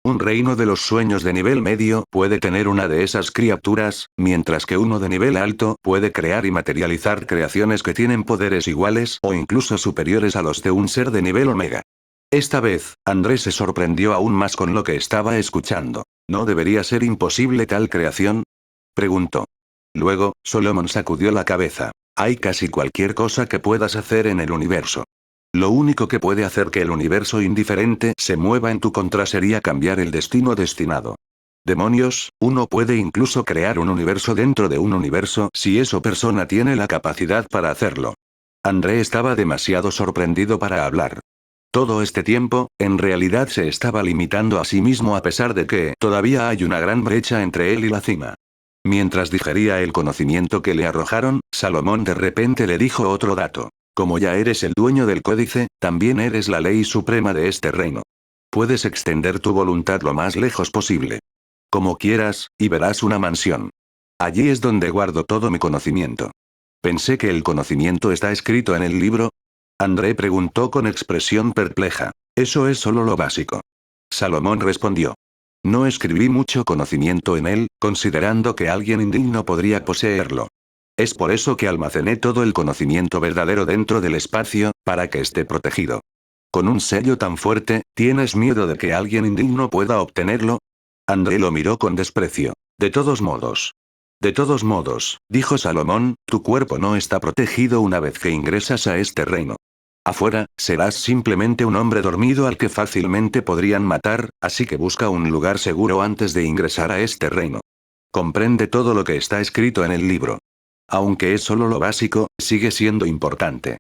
Un reino de los sueños de nivel medio puede tener una de esas criaturas, mientras que uno de nivel alto puede crear y materializar creaciones que tienen poderes iguales o incluso superiores a los de un ser de nivel omega. Esta vez, André se sorprendió aún más con lo que estaba escuchando. ¿No debería ser imposible tal creación? Preguntó. Luego, Solomon sacudió la cabeza. Hay casi cualquier cosa que puedas hacer en el universo. Lo único que puede hacer que el universo indiferente se mueva en tu contra sería cambiar el destino destinado. Demonios, uno puede incluso crear un universo dentro de un universo si esa persona tiene la capacidad para hacerlo. André estaba demasiado sorprendido para hablar. Todo este tiempo, en realidad se estaba limitando a sí mismo a pesar de que todavía hay una gran brecha entre él y la cima. Mientras digería el conocimiento que le arrojaron, Salomón de repente le dijo otro dato. Como ya eres el dueño del códice, también eres la ley suprema de este reino. Puedes extender tu voluntad lo más lejos posible. Como quieras, y verás una mansión. Allí es donde guardo todo mi conocimiento. Pensé que el conocimiento está escrito en el libro. André preguntó con expresión perpleja. Eso es solo lo básico. Salomón respondió. No escribí mucho conocimiento en él, considerando que alguien indigno podría poseerlo. Es por eso que almacené todo el conocimiento verdadero dentro del espacio, para que esté protegido. Con un sello tan fuerte, ¿tienes miedo de que alguien indigno pueda obtenerlo? André lo miró con desprecio. De todos modos, dijo Salomón, tu cuerpo no está protegido una vez que ingresas a este reino. Afuera, serás simplemente un hombre dormido al que fácilmente podrían matar, así que busca un lugar seguro antes de ingresar a este reino. Comprende todo lo que está escrito en el libro. Aunque es solo lo básico, sigue siendo importante.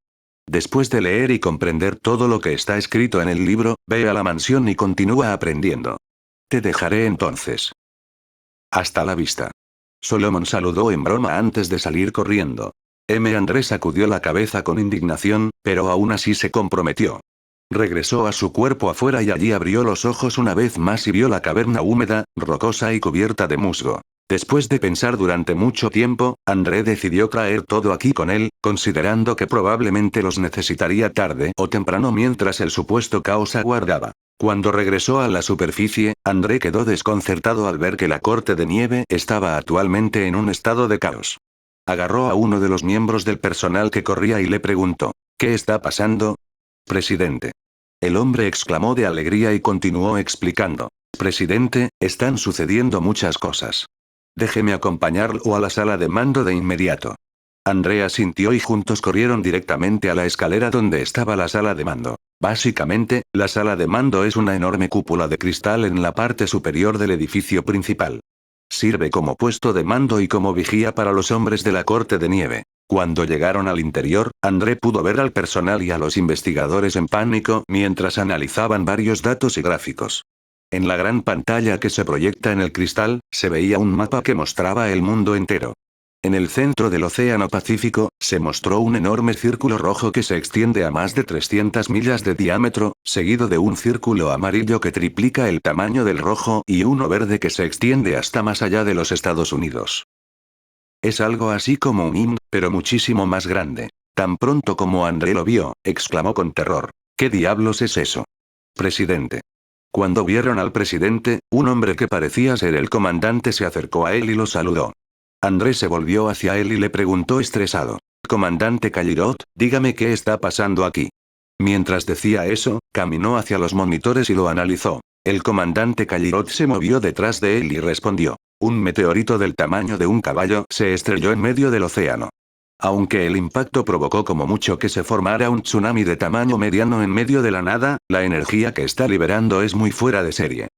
Después de leer y comprender todo lo que está escrito en el libro, ve a la mansión y continúa aprendiendo. Te dejaré entonces. Hasta la vista. Solomon saludó en broma antes de salir corriendo. Andrés sacudió la cabeza con indignación, pero aún así se comprometió. Regresó a su cuerpo afuera y allí abrió los ojos una vez más y vio la caverna húmeda, rocosa y cubierta de musgo. Después de pensar durante mucho tiempo, André decidió traer todo aquí con él, considerando que probablemente los necesitaría tarde o temprano mientras el supuesto caos aguardaba. Cuando regresó a la superficie, André quedó desconcertado al ver que la corte de nieve estaba actualmente en un estado de caos. Agarró a uno de los miembros del personal que corría y le preguntó: ¿Qué está pasando? Presidente. El hombre exclamó de alegría y continuó explicando: Presidente, están sucediendo muchas cosas. Déjeme acompañarlo a la sala de mando de inmediato. Andrea asintió y juntos corrieron directamente a la escalera donde estaba la sala de mando. Básicamente, la sala de mando es una enorme cúpula de cristal en la parte superior del edificio principal. Sirve como puesto de mando y como vigía para los hombres de la corte de nieve. Cuando llegaron al interior, André pudo ver al personal y a los investigadores en pánico mientras analizaban varios datos y gráficos. En la gran pantalla que se proyecta en el cristal, se veía un mapa que mostraba el mundo entero. En el centro del Océano Pacífico, se mostró un enorme círculo rojo que se extiende a más de 300 millas de diámetro, seguido de un círculo amarillo que triplica el tamaño del rojo y uno verde que se extiende hasta más allá de los Estados Unidos. Es algo así como un IM, pero muchísimo más grande. Tan pronto como André lo vio, exclamó con terror: ¿Qué diablos es eso? Presidente. Cuando vieron al presidente, un hombre que parecía ser el comandante se acercó a él y lo saludó. André se volvió hacia él y le preguntó estresado: Comandante Callirot, dígame qué está pasando aquí. Mientras decía eso, caminó hacia los monitores y lo analizó. El comandante Callirot se movió detrás de él y respondió: Un meteorito del tamaño de un caballo se estrelló en medio del océano. Aunque el impacto provocó como mucho que se formara un tsunami de tamaño mediano en medio de la nada, la energía que está liberando es muy fuera de serie.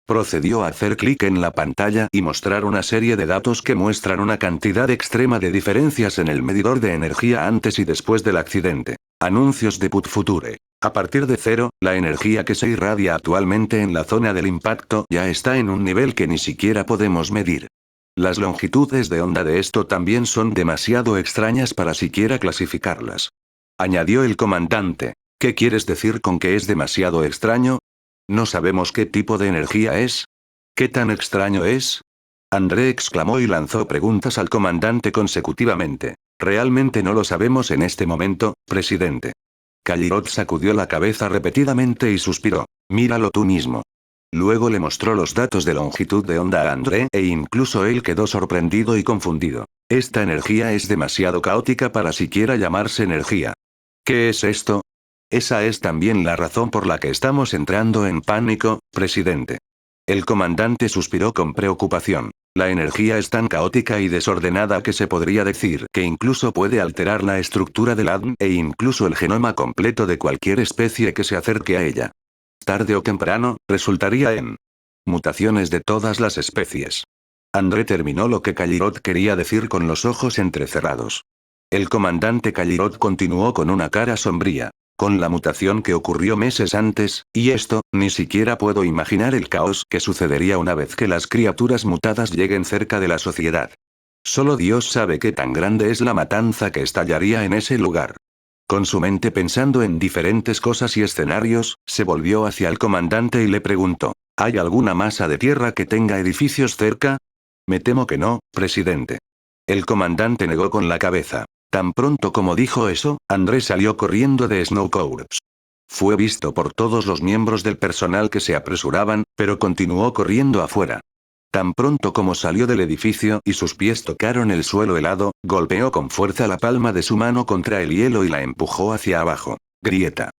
Procedió a hacer clic en la pantalla y mostrar una serie de datos que muestran una cantidad extrema de diferencias en el medidor de energía antes y después del accidente. Anuncios de Put Future. A partir de cero, la energía que se irradia actualmente en la zona del impacto ya está en un nivel que ni siquiera podemos medir. Las longitudes de onda de esto también son demasiado extrañas para siquiera clasificarlas. Añadió el comandante. ¿Qué quieres decir con que es demasiado extraño? ¿No sabemos qué tipo de energía es? ¿Qué tan extraño es? André exclamó y lanzó preguntas al comandante consecutivamente. Realmente no lo sabemos en este momento, presidente. Callirot sacudió la cabeza repetidamente y suspiró. Míralo tú mismo. Luego le mostró los datos de longitud de onda a André e incluso él quedó sorprendido y confundido. Esta energía es demasiado caótica para siquiera llamarse energía. ¿Qué es esto? Esa es también la razón por la que estamos entrando en pánico, presidente. El comandante suspiró con preocupación. La energía es tan caótica y desordenada que se podría decir que incluso puede alterar la estructura del ADN e incluso el genoma completo de cualquier especie que se acerque a ella. Tarde o temprano, resultaría en mutaciones de todas las especies. André terminó lo que Callirot quería decir con los ojos entrecerrados. El comandante Callirot continuó con una cara sombría. Con la mutación que ocurrió meses antes, y esto, ni siquiera puedo imaginar el caos que sucedería una vez que las criaturas mutadas lleguen cerca de la sociedad. Solo Dios sabe qué tan grande es la matanza que estallaría en ese lugar. Con su mente pensando en diferentes cosas y escenarios, se volvió hacia el comandante y le preguntó: ¿Hay alguna masa de tierra que tenga edificios cerca? Me temo que no, presidente. El comandante negó con la cabeza. Tan pronto como dijo eso, André salió corriendo de Snow Corps. Fue visto por todos los miembros del personal que se apresuraban, pero continuó corriendo afuera. Tan pronto como salió del edificio y sus pies tocaron el suelo helado, golpeó con fuerza la palma de su mano contra el hielo y la empujó hacia abajo. Grieta.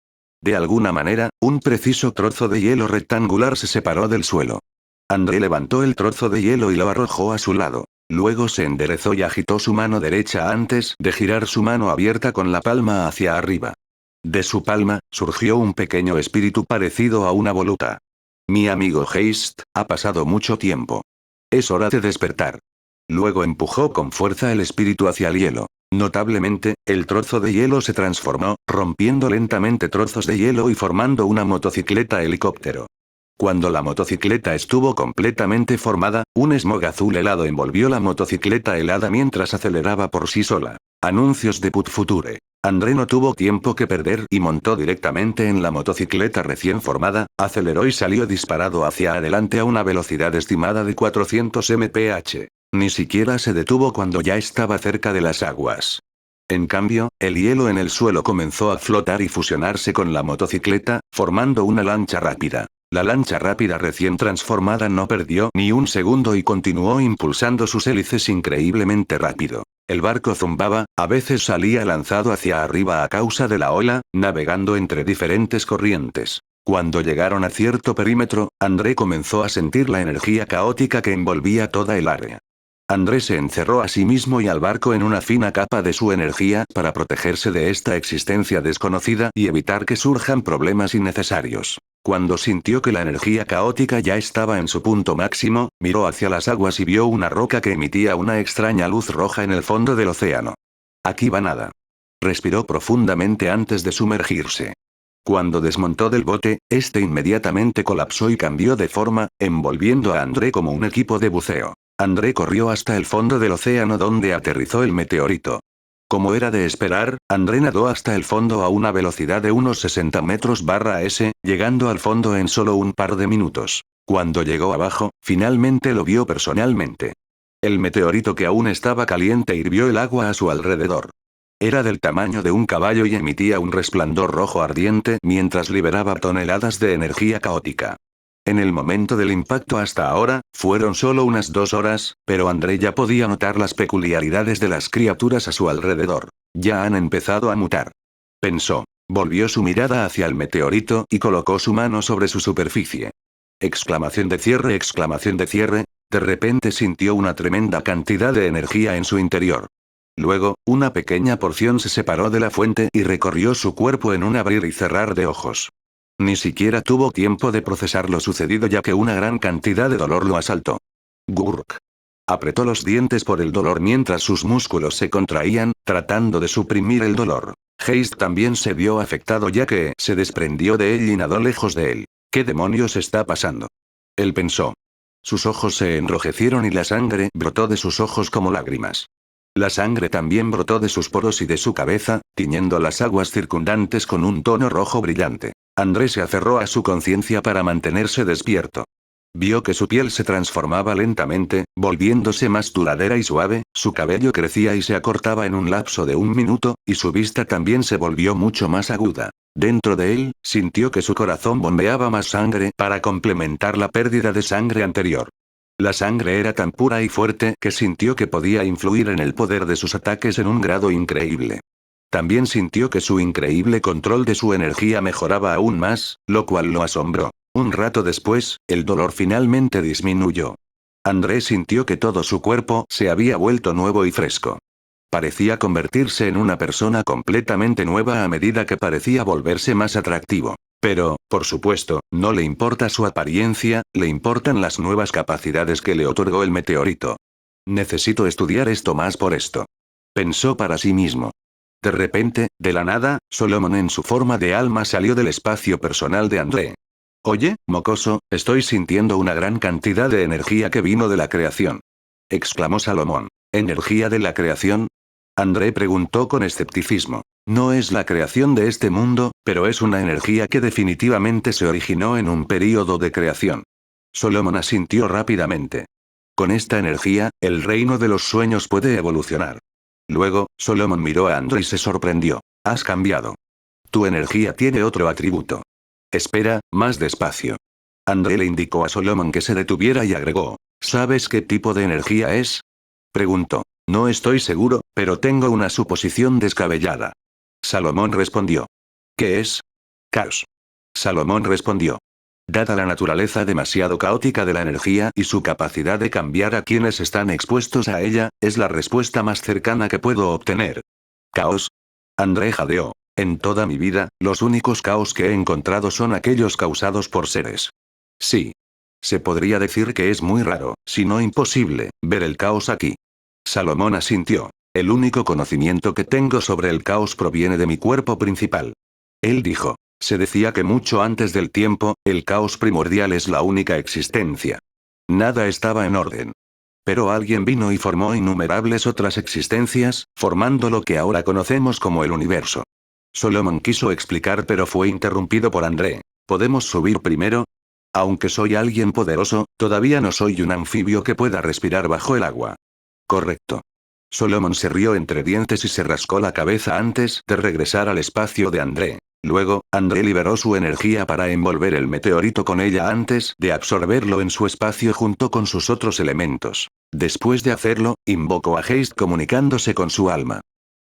De alguna manera, un preciso trozo de hielo rectangular se separó del suelo. André levantó el trozo de hielo y lo arrojó a su lado. Luego se enderezó y agitó su mano derecha antes de girar su mano abierta con la palma hacia arriba. De su palma, surgió un pequeño espíritu parecido a una voluta. Mi amigo Heist, ha pasado mucho tiempo. Es hora de despertar. Luego empujó con fuerza el espíritu hacia el hielo. Notablemente, el trozo de hielo se transformó, rompiendo lentamente trozos de hielo y formando una motocicleta helicóptero. Cuando la motocicleta estuvo completamente formada, un smog azul helado envolvió la motocicleta helada mientras aceleraba por sí sola. Anuncios de Put Future. André no tuvo tiempo que perder y montó directamente en la motocicleta recién formada, aceleró y salió disparado hacia adelante a una velocidad estimada de 400 mph. Ni siquiera se detuvo cuando ya estaba cerca de las aguas. En cambio, el hielo en el suelo comenzó a flotar y fusionarse con la motocicleta, formando una lancha rápida. La lancha rápida recién transformada no perdió ni un segundo y continuó impulsando sus hélices increíblemente rápido. El barco zumbaba, a veces salía lanzado hacia arriba a causa de la ola, navegando entre diferentes corrientes. Cuando llegaron a cierto perímetro, André comenzó a sentir la energía caótica que envolvía toda el área. André se encerró a sí mismo y al barco en una fina capa de su energía para protegerse de esta existencia desconocida y evitar que surjan problemas innecesarios. Cuando sintió que la energía caótica ya estaba en su punto máximo, miró hacia las aguas y vio una roca que emitía una extraña luz roja en el fondo del océano. Aquí va nada. Respiró profundamente antes de sumergirse. Cuando desmontó del bote, este inmediatamente colapsó y cambió de forma, envolviendo a André como un equipo de buceo. André corrió hasta el fondo del océano donde aterrizó el meteorito. Como era de esperar, André nadó hasta el fondo a una velocidad de unos 60 metros/s, llegando al fondo en solo un par de minutos. Cuando llegó abajo, finalmente lo vio personalmente. El meteorito que aún estaba caliente hirvió el agua a su alrededor. Era del tamaño de un caballo y emitía un resplandor rojo ardiente mientras liberaba toneladas de energía caótica. En el momento del impacto hasta ahora, fueron solo unas 2 horas, pero André ya podía notar las peculiaridades de las criaturas a su alrededor. Ya han empezado a mutar. Pensó. Volvió su mirada hacia el meteorito y colocó su mano sobre su superficie. Exclamación de cierre, exclamación de cierre. De repente sintió una tremenda cantidad de energía en su interior. Luego, una pequeña porción se separó de la fuente y recorrió su cuerpo en un abrir y cerrar de ojos. Ni siquiera tuvo tiempo de procesar lo sucedido ya que una gran cantidad de dolor lo asaltó. Gurk. Apretó los dientes por el dolor mientras sus músculos se contraían, tratando de suprimir el dolor. Heist también se vio afectado ya que se desprendió de él y nadó lejos de él. ¿Qué demonios está pasando? Él pensó. Sus ojos se enrojecieron y la sangre brotó de sus ojos como lágrimas. La sangre también brotó de sus poros y de su cabeza, tiñendo las aguas circundantes con un tono rojo brillante. André se aferró a su conciencia para mantenerse despierto. Vio que su piel se transformaba lentamente, volviéndose más duradera y suave, su cabello crecía y se acortaba en un lapso de 1 minuto, y su vista también se volvió mucho más aguda. Dentro de él, sintió que su corazón bombeaba más sangre para complementar la pérdida de sangre anterior. La sangre era tan pura y fuerte que sintió que podía influir en el poder de sus ataques en un grado increíble. También sintió que su increíble control de su energía mejoraba aún más, lo cual lo asombró. Un rato después, el dolor finalmente disminuyó. André sintió que todo su cuerpo se había vuelto nuevo y fresco. Parecía convertirse en una persona completamente nueva a medida que parecía volverse más atractivo. Pero, por supuesto, no le importa su apariencia, le importan las nuevas capacidades que le otorgó el meteorito. Necesito estudiar esto más por esto. Pensó para sí mismo. De repente, de la nada, Solomon en su forma de alma salió del espacio personal de André. Oye, mocoso, estoy sintiendo una gran cantidad de energía que vino de la creación. Exclamó Salomón. ¿Energía de la creación? André preguntó con escepticismo. No es la creación de este mundo, pero es una energía que definitivamente se originó en un período de creación. Solomon asintió rápidamente. Con esta energía, el reino de los sueños puede evolucionar. Luego, Solomon miró a André y se sorprendió. Has cambiado. Tu energía tiene otro atributo. Espera, más despacio. André le indicó a Solomon que se detuviera y agregó. ¿Sabes qué tipo de energía es? Preguntó. No estoy seguro, pero tengo una suposición descabellada. Salomón respondió. ¿Qué es? Caos. Salomón respondió. Dada la naturaleza demasiado caótica de la energía y su capacidad de cambiar a quienes están expuestos a ella, es la respuesta más cercana que puedo obtener. ¿Caos? André jadeó. En toda mi vida, los únicos caos que he encontrado son aquellos causados por seres. Sí. Se podría decir que es muy raro, si no imposible, ver el caos aquí. Salomón asintió. El único conocimiento que tengo sobre el caos proviene de mi cuerpo principal. Él dijo. Se decía que mucho antes del tiempo, el caos primordial es la única existencia. Nada estaba en orden. Pero alguien vino y formó innumerables otras existencias, formando lo que ahora conocemos como el universo. Solomon quiso explicar pero fue interrumpido por André. ¿Podemos subir primero? Aunque soy alguien poderoso, todavía no soy un anfibio que pueda respirar bajo el agua. Correcto. Solomon se rió entre dientes y se rascó la cabeza antes de regresar al espacio de André. Luego, André liberó su energía para envolver el meteorito con ella antes de absorberlo en su espacio junto con sus otros elementos. Después de hacerlo, invocó a Haste comunicándose con su alma.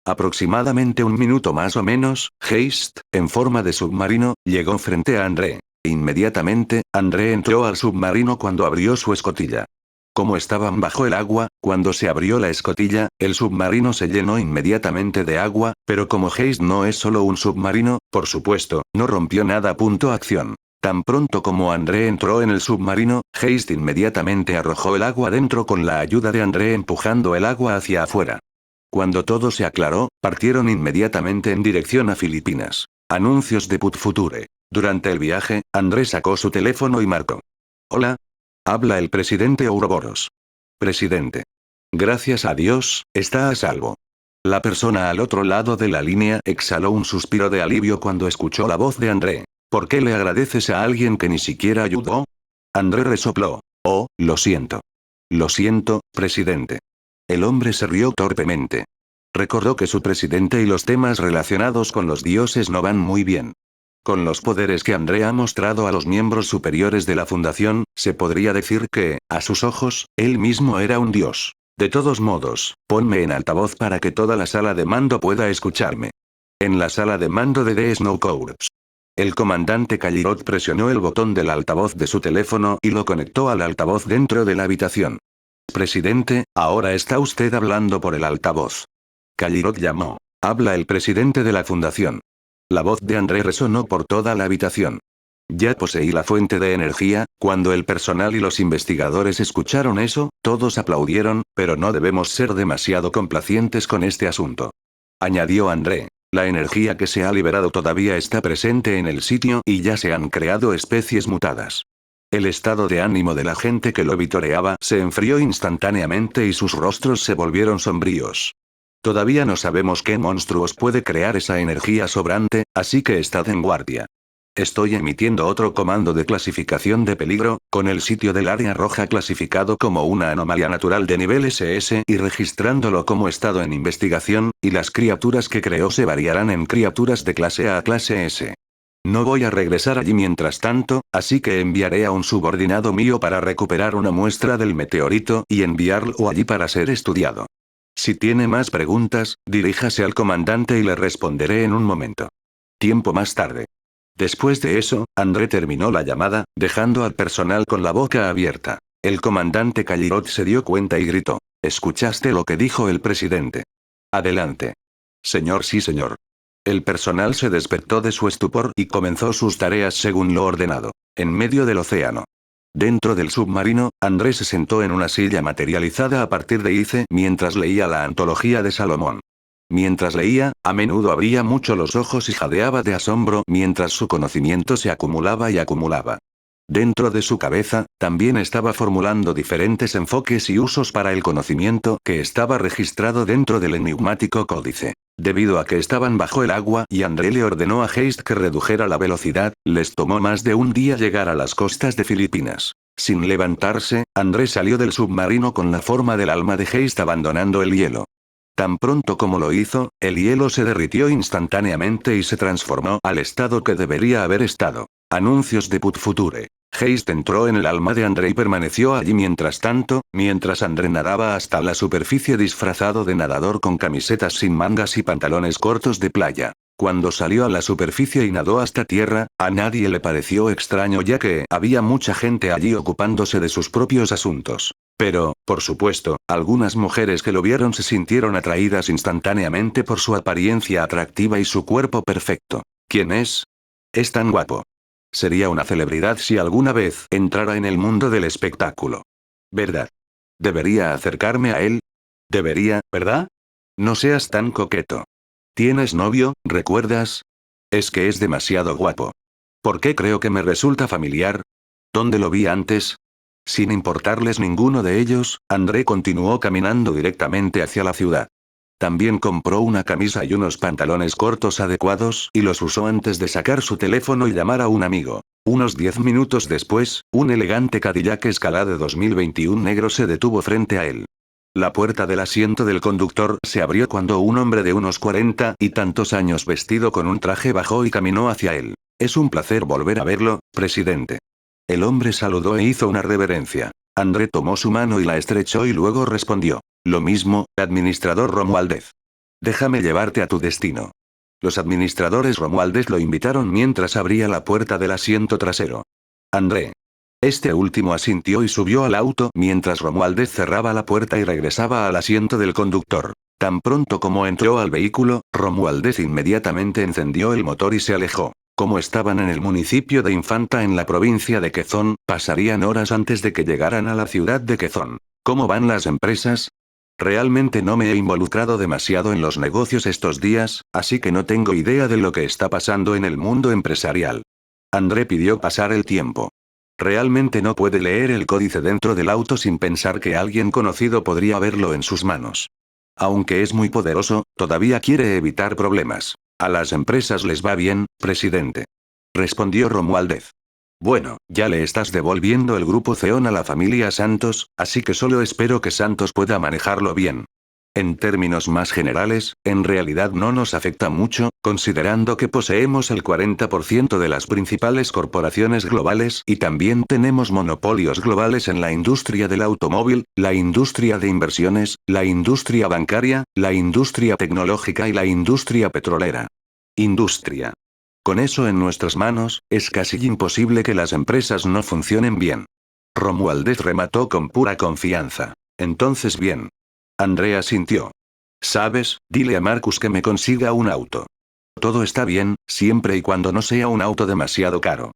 Aproximadamente un minuto más o menos, Haste, en forma de submarino, llegó frente a André. Inmediatamente, André entró al submarino cuando abrió su escotilla. Como estaban bajo el agua, cuando se abrió la escotilla, el submarino se llenó inmediatamente de agua, pero como Haste no es solo un submarino, por supuesto, no rompió nada. Acción. Tan pronto como André entró en el submarino, Haste inmediatamente arrojó el agua dentro con la ayuda de André empujando el agua hacia afuera. Cuando todo se aclaró, partieron inmediatamente en dirección a Filipinas. Anuncios de Put Future. Durante el viaje, André sacó su teléfono y marcó. Hola. Habla el presidente Ouroboros. Presidente. Gracias a Dios, está a salvo. La persona al otro lado de la línea exhaló un suspiro de alivio cuando escuchó la voz de André. ¿Por qué le agradeces a alguien que ni siquiera ayudó? André resopló. Oh, lo siento. Lo siento, presidente. El hombre se rió torpemente. Recordó que su presidente y los temas relacionados con los dioses no van muy bien. Con los poderes que André ha mostrado a los miembros superiores de la fundación, se podría decir que, a sus ojos, él mismo era un dios. De todos modos, ponme en altavoz para que toda la sala de mando pueda escucharme. En la sala de mando de The Snow Corps. El comandante Callirot presionó el botón del altavoz de su teléfono y lo conectó al altavoz dentro de la habitación. Presidente, ahora está usted hablando por el altavoz. Callirot llamó. Habla el presidente de la fundación. La voz de André resonó por toda la habitación. Ya poseí la fuente de energía. Cuando el personal y los investigadores escucharon eso, todos aplaudieron, pero no debemos ser demasiado complacientes con este asunto. Añadió André. La energía que se ha liberado todavía está presente en el sitio y ya se han creado especies mutadas. El estado de ánimo de la gente que lo vitoreaba se enfrió instantáneamente y sus rostros se volvieron sombríos. Todavía no sabemos qué monstruos puede crear esa energía sobrante, así que estad en guardia. Estoy emitiendo otro comando de clasificación de peligro, con el sitio del área roja clasificado como una anomalía natural de nivel SS y registrándolo como estado en investigación, y las criaturas que creó se variarán en criaturas de clase A clase S. No voy a regresar allí mientras tanto, así que enviaré a un subordinado mío para recuperar una muestra del meteorito y enviarlo allí para ser estudiado. Si tiene más preguntas, diríjase al comandante y le responderé en un momento. Tiempo más tarde. Después de eso, André terminó la llamada, dejando al personal con la boca abierta. El comandante Callirot se dio cuenta y gritó. ¿Escuchaste lo que dijo el presidente? Adelante. Señor, sí señor. El personal se despertó de su estupor y comenzó sus tareas según lo ordenado. En medio del océano. Dentro del submarino, André se sentó en una silla materializada a partir de ICE mientras leía la antología de Salomón. Mientras leía, a menudo abría mucho los ojos y jadeaba de asombro mientras su conocimiento se acumulaba y acumulaba. Dentro de su cabeza, también estaba formulando diferentes enfoques y usos para el conocimiento que estaba registrado dentro del enigmático códice. Debido a que estaban bajo el agua y André le ordenó a Haste que redujera la velocidad, les tomó más de un día llegar a las costas de Filipinas. Sin levantarse, André salió del submarino con la forma del alma de Haste abandonando el hielo. Tan pronto como lo hizo, el hielo se derritió instantáneamente y se transformó al estado que debería haber estado. Anuncios de Put Future. Haste entró en el alma de André y permaneció allí mientras tanto, mientras André nadaba hasta la superficie disfrazado de nadador con camisetas sin mangas y pantalones cortos de playa. Cuando salió a la superficie y nadó hasta tierra, a nadie le pareció extraño ya que había mucha gente allí ocupándose de sus propios asuntos. Pero, por supuesto, algunas mujeres que lo vieron se sintieron atraídas instantáneamente por su apariencia atractiva y su cuerpo perfecto. ¿Quién es? Es tan guapo. Sería una celebridad si alguna vez entrara en el mundo del espectáculo. ¿Verdad? ¿Debería acercarme a él? Debería, ¿verdad? No seas tan coqueto. ¿Tienes novio, recuerdas? Es que es demasiado guapo. ¿Por qué creo que me resulta familiar? ¿Dónde lo vi antes? Sin importarles ninguno de ellos, André continuó caminando directamente hacia la ciudad. También compró una camisa y unos pantalones cortos adecuados y los usó antes de sacar su teléfono y llamar a un amigo. Unos 10 minutos después, un elegante Cadillac Escalade 2021 negro se detuvo frente a él. La puerta del asiento del conductor se abrió cuando un hombre de unos 40 y tantos años vestido con un traje bajó y caminó hacia él. Es un placer volver a verlo, presidente. El hombre saludó e hizo una reverencia. André tomó su mano y la estrechó y luego respondió. Lo mismo, administrador Romualdez. Déjame llevarte a tu destino. Los administradores Romualdez lo invitaron mientras abría la puerta del asiento trasero. André. Este último asintió y subió al auto mientras Romualdez cerraba la puerta y regresaba al asiento del conductor. Tan pronto como entró al vehículo, Romualdez inmediatamente encendió el motor y se alejó. Como estaban en el municipio de Infanta en la provincia de Quezón, pasarían horas antes de que llegaran a la ciudad de Quezón. ¿Cómo van las empresas? Realmente no me he involucrado demasiado en los negocios estos días, así que no tengo idea de lo que está pasando en el mundo empresarial. André pidió pasar el tiempo. Realmente no puede leer el códice dentro del auto sin pensar que alguien conocido podría verlo en sus manos. Aunque es muy poderoso, todavía quiere evitar problemas. A las empresas les va bien, presidente. Respondió Romualdez. Bueno, ya le estás devolviendo el grupo Zeon a la familia Santos, así que solo espero que Santos pueda manejarlo bien. En términos más generales, en realidad no nos afecta mucho, considerando que poseemos el 40% de las principales corporaciones globales y también tenemos monopolios globales en la industria del automóvil, la industria de inversiones, la industria bancaria, la industria tecnológica y la industria petrolera. Industria. Con eso en nuestras manos, es casi imposible que las empresas no funcionen bien. Romualdez remató con pura confianza. Entonces bien. Andrea sintió. ¿Sabes? Dile a Marcus que me consiga un auto. Todo está bien, siempre y cuando no sea un auto demasiado caro.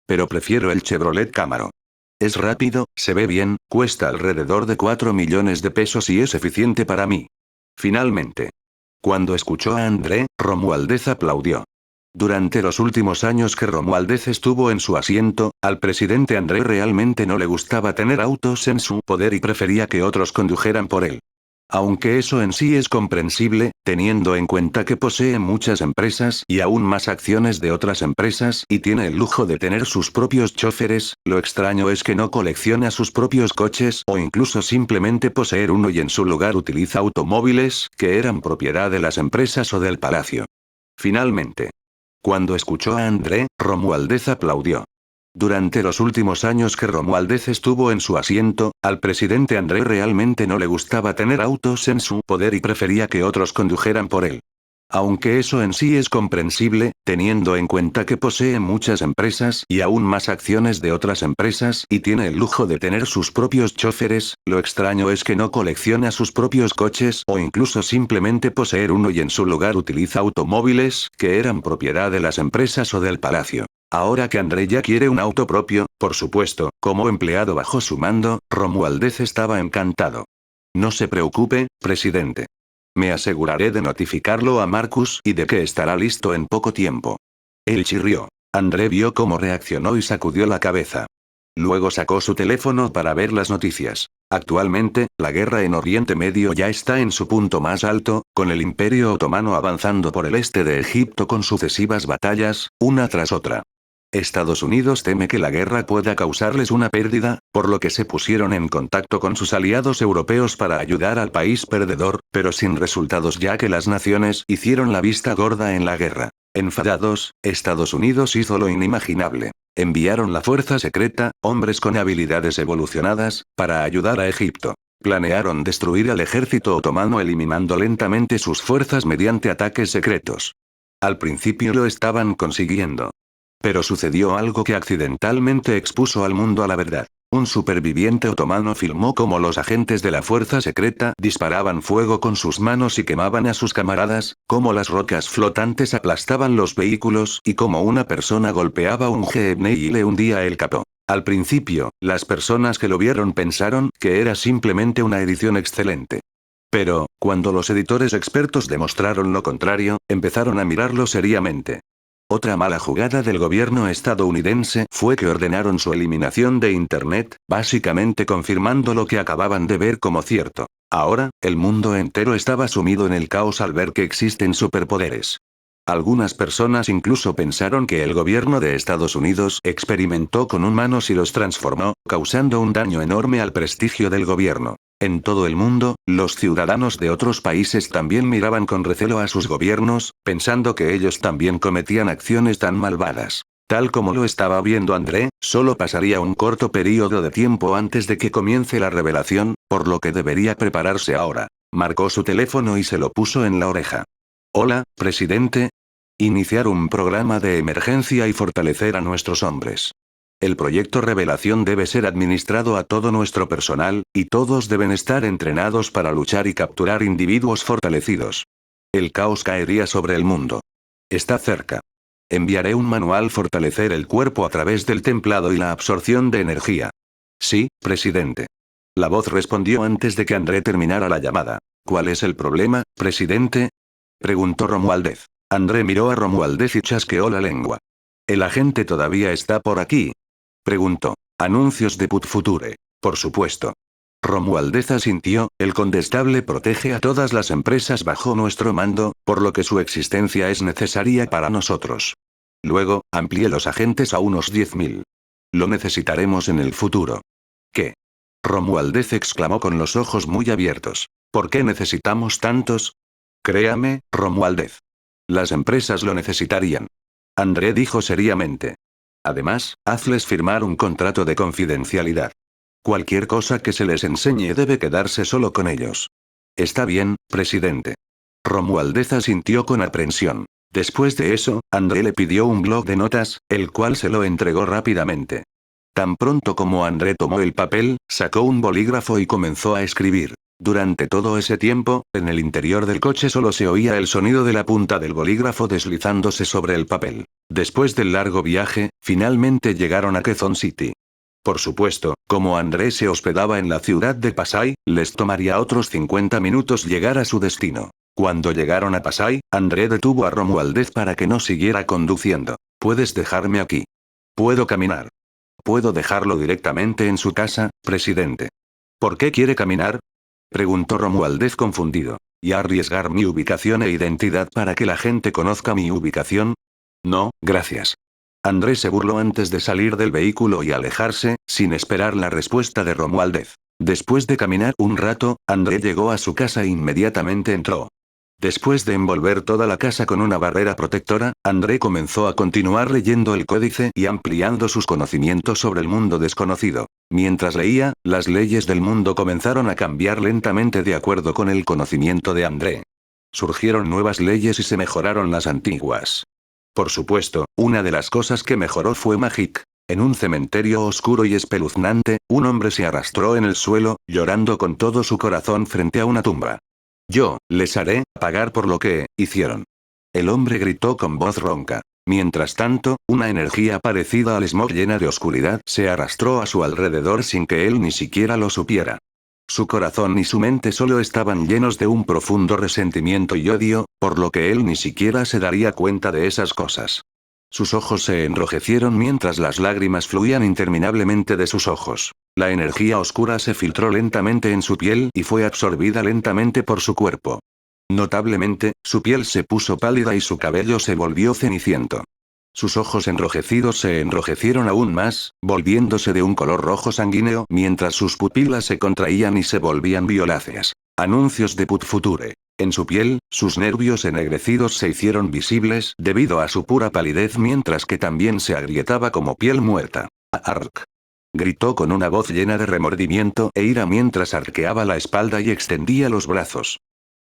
Pero prefiero el Chevrolet Camaro. Es rápido, se ve bien, cuesta alrededor de 4 millones de pesos y es eficiente para mí. Finalmente. Cuando escuchó a André, Romualdez aplaudió. Durante los últimos años que Romualdez estuvo en su asiento, al presidente André realmente no le gustaba tener autos en su poder y prefería que otros condujeran por él. Aunque eso en sí es comprensible, teniendo en cuenta que posee muchas empresas y aún más acciones de otras empresas y tiene el lujo de tener sus propios choferes, lo extraño es que no colecciona sus propios coches o incluso simplemente poseer uno y en su lugar utiliza automóviles que eran propiedad de las empresas o del palacio. Finalmente. Cuando escuchó a André, Romualdez aplaudió. Durante los últimos años que Romualdez estuvo en su asiento, al presidente André realmente no le gustaba tener autos en su poder y prefería que otros condujeran por él. Aunque eso en sí es comprensible, teniendo en cuenta que posee muchas empresas y aún más acciones de otras empresas y tiene el lujo de tener sus propios choferes, lo extraño es que no colecciona sus propios coches o incluso simplemente poseer uno y en su lugar utiliza automóviles que eran propiedad de las empresas o del palacio. Ahora que André ya quiere un auto propio, por supuesto, como empleado bajo su mando, Romualdez estaba encantado. No se preocupe, presidente. Me aseguraré de notificarlo a Marcus y de que estará listo en poco tiempo. Él chirrió. André vio cómo reaccionó y sacudió la cabeza. Luego sacó su teléfono para ver las noticias. Actualmente, la guerra en Oriente Medio ya está en su punto más alto, con el Imperio Otomano avanzando por el este de Egipto con sucesivas batallas, una tras otra. Estados Unidos teme que la guerra pueda causarles una pérdida, por lo que se pusieron en contacto con sus aliados europeos para ayudar al país perdedor, pero sin resultados ya que las naciones hicieron la vista gorda en la guerra. Enfadados, Estados Unidos hizo lo inimaginable. Enviaron la fuerza secreta, hombres con habilidades evolucionadas, para ayudar a Egipto. Planearon destruir al ejército otomano eliminando lentamente sus fuerzas mediante ataques secretos. Al principio lo estaban consiguiendo. Pero sucedió algo que accidentalmente expuso al mundo a la verdad. Un superviviente otomano filmó cómo los agentes de la fuerza secreta disparaban fuego con sus manos y quemaban a sus camaradas, cómo las rocas flotantes aplastaban los vehículos y cómo una persona golpeaba un jeepney y le hundía el capó. Al principio, las personas que lo vieron pensaron que era simplemente una edición excelente. Pero, cuando los editores expertos demostraron lo contrario, empezaron a mirarlo seriamente. Otra mala jugada del gobierno estadounidense fue que ordenaron su eliminación de Internet, básicamente confirmando lo que acababan de ver como cierto. Ahora, el mundo entero estaba sumido en el caos al ver que existen superpoderes. Algunas personas incluso pensaron que el gobierno de Estados Unidos experimentó con humanos y los transformó, causando un daño enorme al prestigio del gobierno. En todo el mundo, los ciudadanos de otros países también miraban con recelo a sus gobiernos, pensando que ellos también cometían acciones tan malvadas. Tal como lo estaba viendo André, solo pasaría un corto periodo de tiempo antes de que comience la revelación, por lo que debería prepararse ahora. Marcó su teléfono y se lo puso en la oreja. Hola, presidente. Iniciar un programa de emergencia y fortalecer a nuestros hombres. El proyecto Revelación debe ser administrado a todo nuestro personal, y todos deben estar entrenados para luchar y capturar individuos fortalecidos. El caos caería sobre el mundo. Está cerca. Enviaré un manual fortalecer el cuerpo a través del templado y la absorción de energía. Sí, presidente. La voz respondió antes de que André terminara la llamada. ¿Cuál es el problema, presidente? Preguntó Romualdez. André miró a Romualdez y chasqueó la lengua. ¿El agente todavía está por aquí? Preguntó. Anuncios de Put Future. Por supuesto. Romualdez asintió, el condestable protege a todas las empresas bajo nuestro mando, por lo que su existencia es necesaria para nosotros. Luego, amplié los agentes a unos 10.000. Lo necesitaremos en el futuro. ¿Qué? Romualdez exclamó con los ojos muy abiertos. ¿Por qué necesitamos tantos? Créame, Romualdez. Las empresas lo necesitarían. André dijo seriamente. Además, hazles firmar un contrato de confidencialidad. Cualquier cosa que se les enseñe debe quedarse solo con ellos. Está bien, presidente. Romualdez asintió con aprensión. Después de eso, André le pidió un bloc de notas, el cual se lo entregó rápidamente. Tan pronto como André tomó el papel, sacó un bolígrafo y comenzó a escribir. Durante todo ese tiempo, en el interior del coche solo se oía el sonido de la punta del bolígrafo deslizándose sobre el papel. Después del largo viaje, finalmente llegaron a Quezon City. Por supuesto, como André se hospedaba en la ciudad de Pasay, les tomaría otros 50 minutos llegar a su destino. Cuando llegaron a Pasay, André detuvo a Romualdez para que no siguiera conduciendo. ¿Puedes dejarme aquí? Puedo caminar. ¿Puedo dejarlo directamente en su casa, presidente? ¿Por qué quiere caminar? Preguntó Romualdez confundido. ¿Y arriesgar mi ubicación e identidad para que la gente conozca mi ubicación? No, gracias. André se burló antes de salir del vehículo y alejarse, sin esperar la respuesta de Romualdez. Después de caminar un rato, André llegó a su casa e inmediatamente entró. Después de envolver toda la casa con una barrera protectora, André comenzó a continuar leyendo el códice y ampliando sus conocimientos sobre el mundo desconocido. Mientras leía, las leyes del mundo comenzaron a cambiar lentamente de acuerdo con el conocimiento de André. Surgieron nuevas leyes y se mejoraron las antiguas. Por supuesto, una de las cosas que mejoró fue Magic. En un cementerio oscuro y espeluznante, un hombre se arrastró en el suelo, llorando con todo su corazón frente a una tumba. Yo, les haré pagar por lo que hicieron. El hombre gritó con voz ronca. Mientras tanto, una energía parecida al smog llena de oscuridad se arrastró a su alrededor sin que él ni siquiera lo supiera. Su corazón y su mente solo estaban llenos de un profundo resentimiento y odio, por lo que él ni siquiera se daría cuenta de esas cosas. Sus ojos se enrojecieron mientras las lágrimas fluían interminablemente de sus ojos. La energía oscura se filtró lentamente en su piel y fue absorbida lentamente por su cuerpo. Notablemente, su piel se puso pálida y su cabello se volvió ceniciento. Sus ojos enrojecidos se enrojecieron aún más, volviéndose de un color rojo sanguíneo mientras sus pupilas se contraían y se volvían violáceas. Anuncios de Put Future. En su piel, sus nervios ennegrecidos se hicieron visibles debido a su pura palidez mientras que también se agrietaba como piel muerta. Ark. Gritó con una voz llena de remordimiento e ira mientras arqueaba la espalda y extendía los brazos.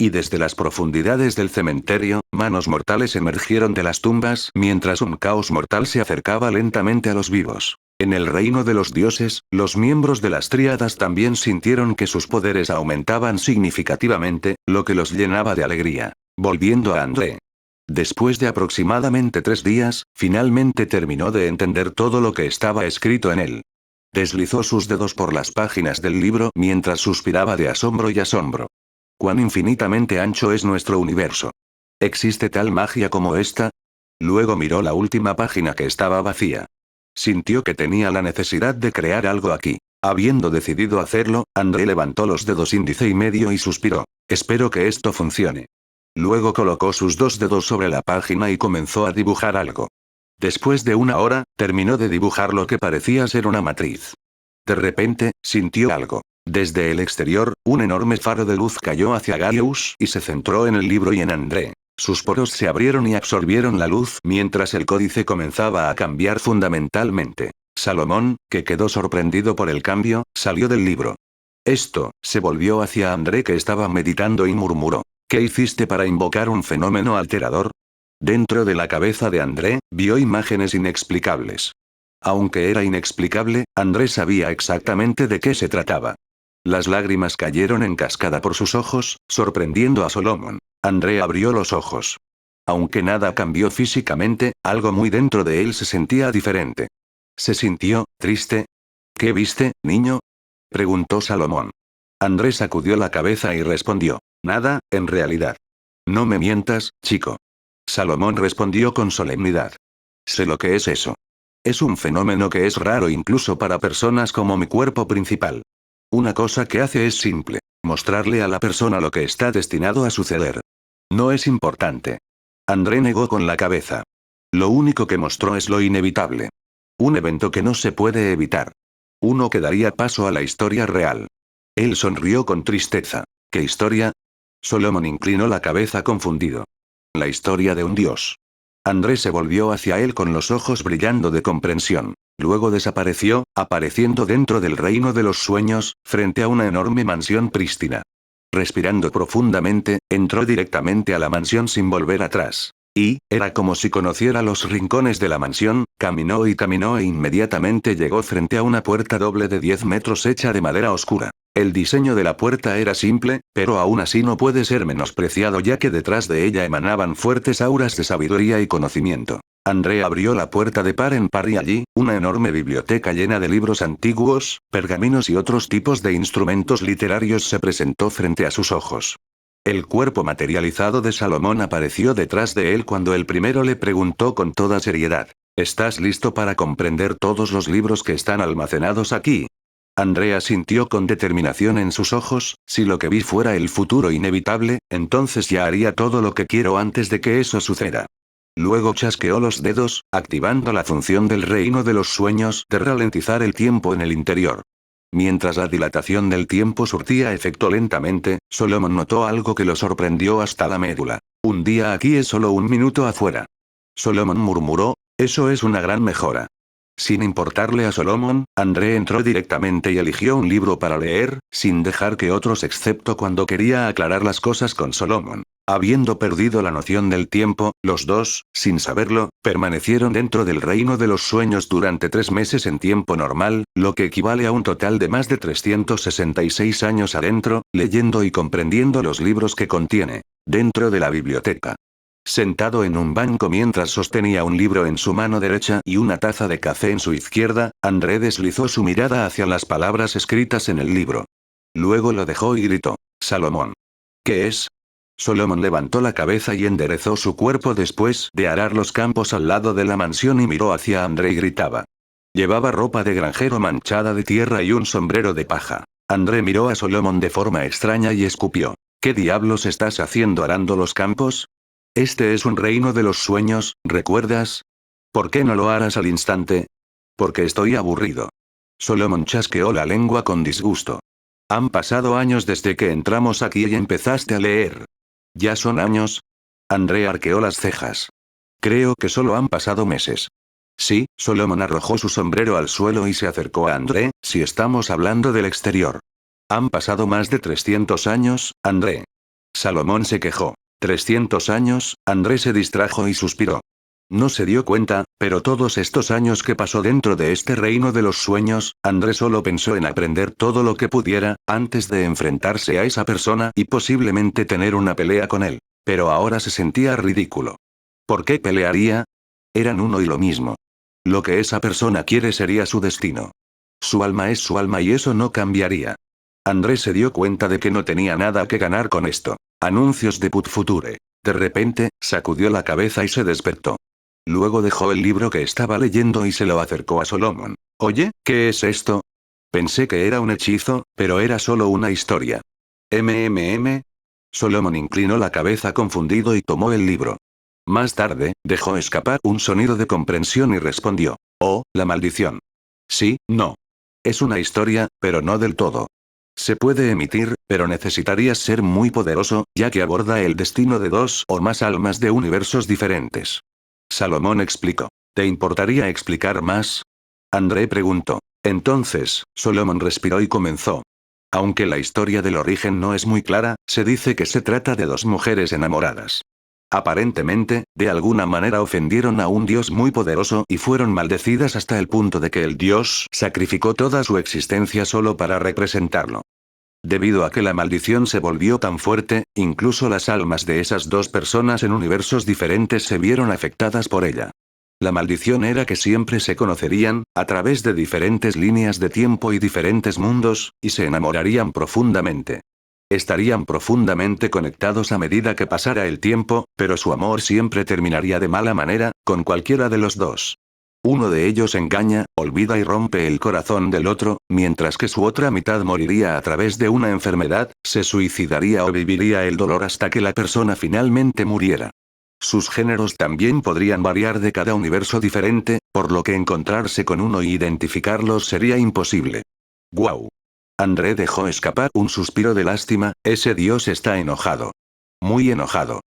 Y desde las profundidades del cementerio, manos mortales emergieron de las tumbas mientras un caos mortal se acercaba lentamente a los vivos. En el reino de los dioses, los miembros de las tríadas también sintieron que sus poderes aumentaban significativamente, lo que los llenaba de alegría. Volviendo a André. Después de aproximadamente 3 días, finalmente terminó de entender todo lo que estaba escrito en él. Deslizó sus dedos por las páginas del libro mientras suspiraba de asombro y asombro. ¿Cuán infinitamente ancho es nuestro universo? ¿Existe tal magia como esta? Luego miró la última página que estaba vacía. Sintió que tenía la necesidad de crear algo aquí. Habiendo decidido hacerlo, André levantó los dedos índice y medio y suspiró. Espero que esto funcione. Luego colocó sus dos dedos sobre la página y comenzó a dibujar algo. Después de una hora, terminó de dibujar lo que parecía ser una matriz. De repente, sintió algo. Desde el exterior, un enorme faro de luz cayó hacia Gaius y se centró en el libro y en André. Sus poros se abrieron y absorbieron la luz mientras el códice comenzaba a cambiar fundamentalmente. Salomón, que quedó sorprendido por el cambio, salió del libro. Esto, se volvió hacia André que estaba meditando y murmuró. ¿Qué hiciste para invocar un fenómeno alterador? Dentro de la cabeza de André, vio imágenes inexplicables. Aunque era inexplicable, André sabía exactamente de qué se trataba. Las lágrimas cayeron en cascada por sus ojos, sorprendiendo a Solomon. André abrió los ojos. Aunque nada cambió físicamente, algo muy dentro de él se sentía diferente. ¿Se sintió triste? ¿Qué viste, niño? Preguntó Salomón. André sacudió la cabeza y respondió. Nada, en realidad. No me mientas, chico. Salomón respondió con solemnidad. Sé lo que es eso. Es un fenómeno que es raro incluso para personas como mi cuerpo principal. Una cosa que hace es simple. Mostrarle a la persona lo que está destinado a suceder. No es importante. André negó con la cabeza. Lo único que mostró es lo inevitable. Un evento que no se puede evitar. Uno que daría paso a la historia real. Él sonrió con tristeza. ¿Qué historia? Solomon inclinó la cabeza confundido. La historia de un dios. André se volvió hacia él con los ojos brillando de comprensión. Luego desapareció, apareciendo dentro del reino de los sueños, frente a una enorme mansión prístina. Respirando profundamente, entró directamente a la mansión sin volver atrás. Y, era como si conociera los rincones de la mansión, caminó e inmediatamente llegó frente a una puerta doble de 10 metros hecha de madera oscura. El diseño de la puerta era simple, pero aún así no puede ser menospreciado ya que detrás de ella emanaban fuertes auras de sabiduría y conocimiento. André abrió la puerta de par en par y allí, una enorme biblioteca llena de libros antiguos, pergaminos y otros tipos de instrumentos literarios se presentó frente a sus ojos. El cuerpo materializado de Salomón apareció detrás de él cuando el primero le preguntó con toda seriedad. ¿Estás listo para comprender todos los libros que están almacenados aquí? Andrea asintió con determinación en sus ojos. Si lo que vi fuera el futuro inevitable, entonces ya haría todo lo que quiero antes de que eso suceda. Luego chasqueó los dedos, activando la función del reino de los sueños de ralentizar el tiempo en el interior. Mientras la dilatación del tiempo surtía efecto lentamente, Solomon notó algo que lo sorprendió hasta la médula. Un día aquí es solo un minuto afuera. Solomon murmuró, eso es una gran mejora. Sin importarle a Solomon, André entró directamente y eligió un libro para leer, sin dejar que otros excepto cuando quería aclarar las cosas con Solomon. Habiendo perdido la noción del tiempo, los dos, sin saberlo, permanecieron dentro del reino de los sueños durante 3 meses en tiempo normal, lo que equivale a un total de más de 366 años adentro, leyendo y comprendiendo los libros que contiene. Dentro de la biblioteca. Sentado en un banco mientras sostenía un libro en su mano derecha y una taza de café en su izquierda, André deslizó su mirada hacia las palabras escritas en el libro. Luego lo dejó y gritó. Salomón. ¿Qué es? Solomon levantó la cabeza y enderezó su cuerpo después de arar los campos al lado de la mansión y miró hacia André y gritaba. Llevaba ropa de granjero manchada de tierra y un sombrero de paja. André miró a Solomon de forma extraña y escupió. ¿Qué diablos estás haciendo arando los campos? Este es un reino de los sueños, ¿recuerdas? ¿Por qué no lo harás al instante? Porque estoy aburrido. Solomon chasqueó la lengua con disgusto. Han pasado años desde que entramos aquí y empezaste a leer. ¿Ya son años? André arqueó las cejas. Creo que solo han pasado meses. Sí, Solomon arrojó su sombrero al suelo y se acercó a André, si estamos hablando del exterior. Han pasado más de 300 años, André. Salomón se quejó. 300 años, André se distrajo y suspiró. No se dio cuenta, pero todos estos años que pasó dentro de este reino de los sueños, André solo pensó en aprender todo lo que pudiera, antes de enfrentarse a esa persona y posiblemente tener una pelea con él. Pero ahora se sentía ridículo. ¿Por qué pelearía? Eran uno y lo mismo. Lo que esa persona quiere sería su destino. Su alma es su alma y eso no cambiaría. Andrés se dio cuenta de que no tenía nada que ganar con esto. Anuncios de Put Future. De repente, sacudió la cabeza y se despertó. Luego dejó el libro que estaba leyendo y se lo acercó a Solomon. Oye, ¿qué es esto? Pensé que era un hechizo, pero era solo una historia. MMM. Solomon inclinó la cabeza confundido y tomó el libro. Más tarde, dejó escapar un sonido de comprensión y respondió. Oh, la maldición. Sí, no. Es una historia, pero no del todo. Se puede emitir, pero necesitarías ser muy poderoso, ya que aborda el destino de dos o más almas de universos diferentes. Salomón explicó. ¿Te importaría explicar más? André preguntó. Entonces, Solomon respiró y comenzó. Aunque la historia del origen no es muy clara, se dice que se trata de dos mujeres enamoradas. Aparentemente, de alguna manera ofendieron a un dios muy poderoso y fueron maldecidas hasta el punto de que el dios sacrificó toda su existencia solo para representarlo. Debido a que la maldición se volvió tan fuerte, incluso las almas de esas dos personas en universos diferentes se vieron afectadas por ella. La maldición era que siempre se conocerían, a través de diferentes líneas de tiempo y diferentes mundos, y se enamorarían profundamente. Estarían profundamente conectados a medida que pasara el tiempo, pero su amor siempre terminaría de mala manera, con cualquiera de los dos. Uno de ellos engaña, olvida y rompe el corazón del otro, mientras que su otra mitad moriría a través de una enfermedad, se suicidaría o viviría el dolor hasta que la persona finalmente muriera. Sus géneros también podrían variar de cada universo diferente, por lo que encontrarse con uno y identificarlos sería imposible. ¡Guau! André dejó escapar un suspiro de lástima, ese dios está enojado. Muy enojado.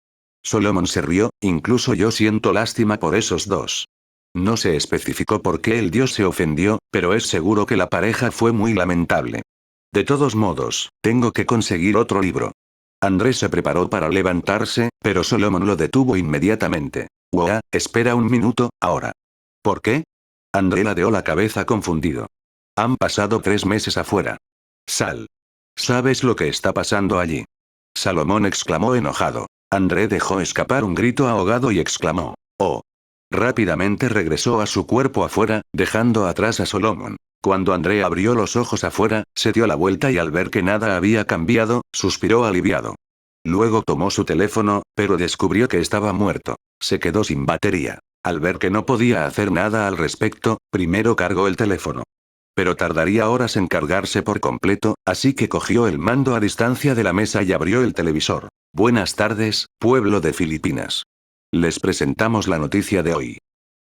Solomon se rió, incluso yo siento lástima por esos dos. No se especificó por qué el dios se ofendió, pero es seguro que la pareja fue muy lamentable. De todos modos, tengo que conseguir otro libro. Andrés se preparó para levantarse, pero Solomon lo detuvo inmediatamente. Wow, espera un minuto, ahora. ¿Por qué? André ladeó la cabeza confundido. Han pasado 3 meses afuera. Sal. ¿Sabes lo que está pasando allí? Salomón exclamó enojado. André dejó escapar un grito ahogado y exclamó. Oh. Rápidamente regresó a su cuerpo afuera, dejando atrás a Solomon. Cuando André abrió los ojos afuera, se dio la vuelta y al ver que nada había cambiado, suspiró aliviado. Luego tomó su teléfono, pero descubrió que estaba muerto. Se quedó sin batería. Al ver que no podía hacer nada al respecto, primero cargó el teléfono. Pero tardaría horas en cargarse por completo, así que cogió el mando a distancia de la mesa y abrió el televisor. Buenas tardes, pueblo de Filipinas. Les presentamos la noticia de hoy.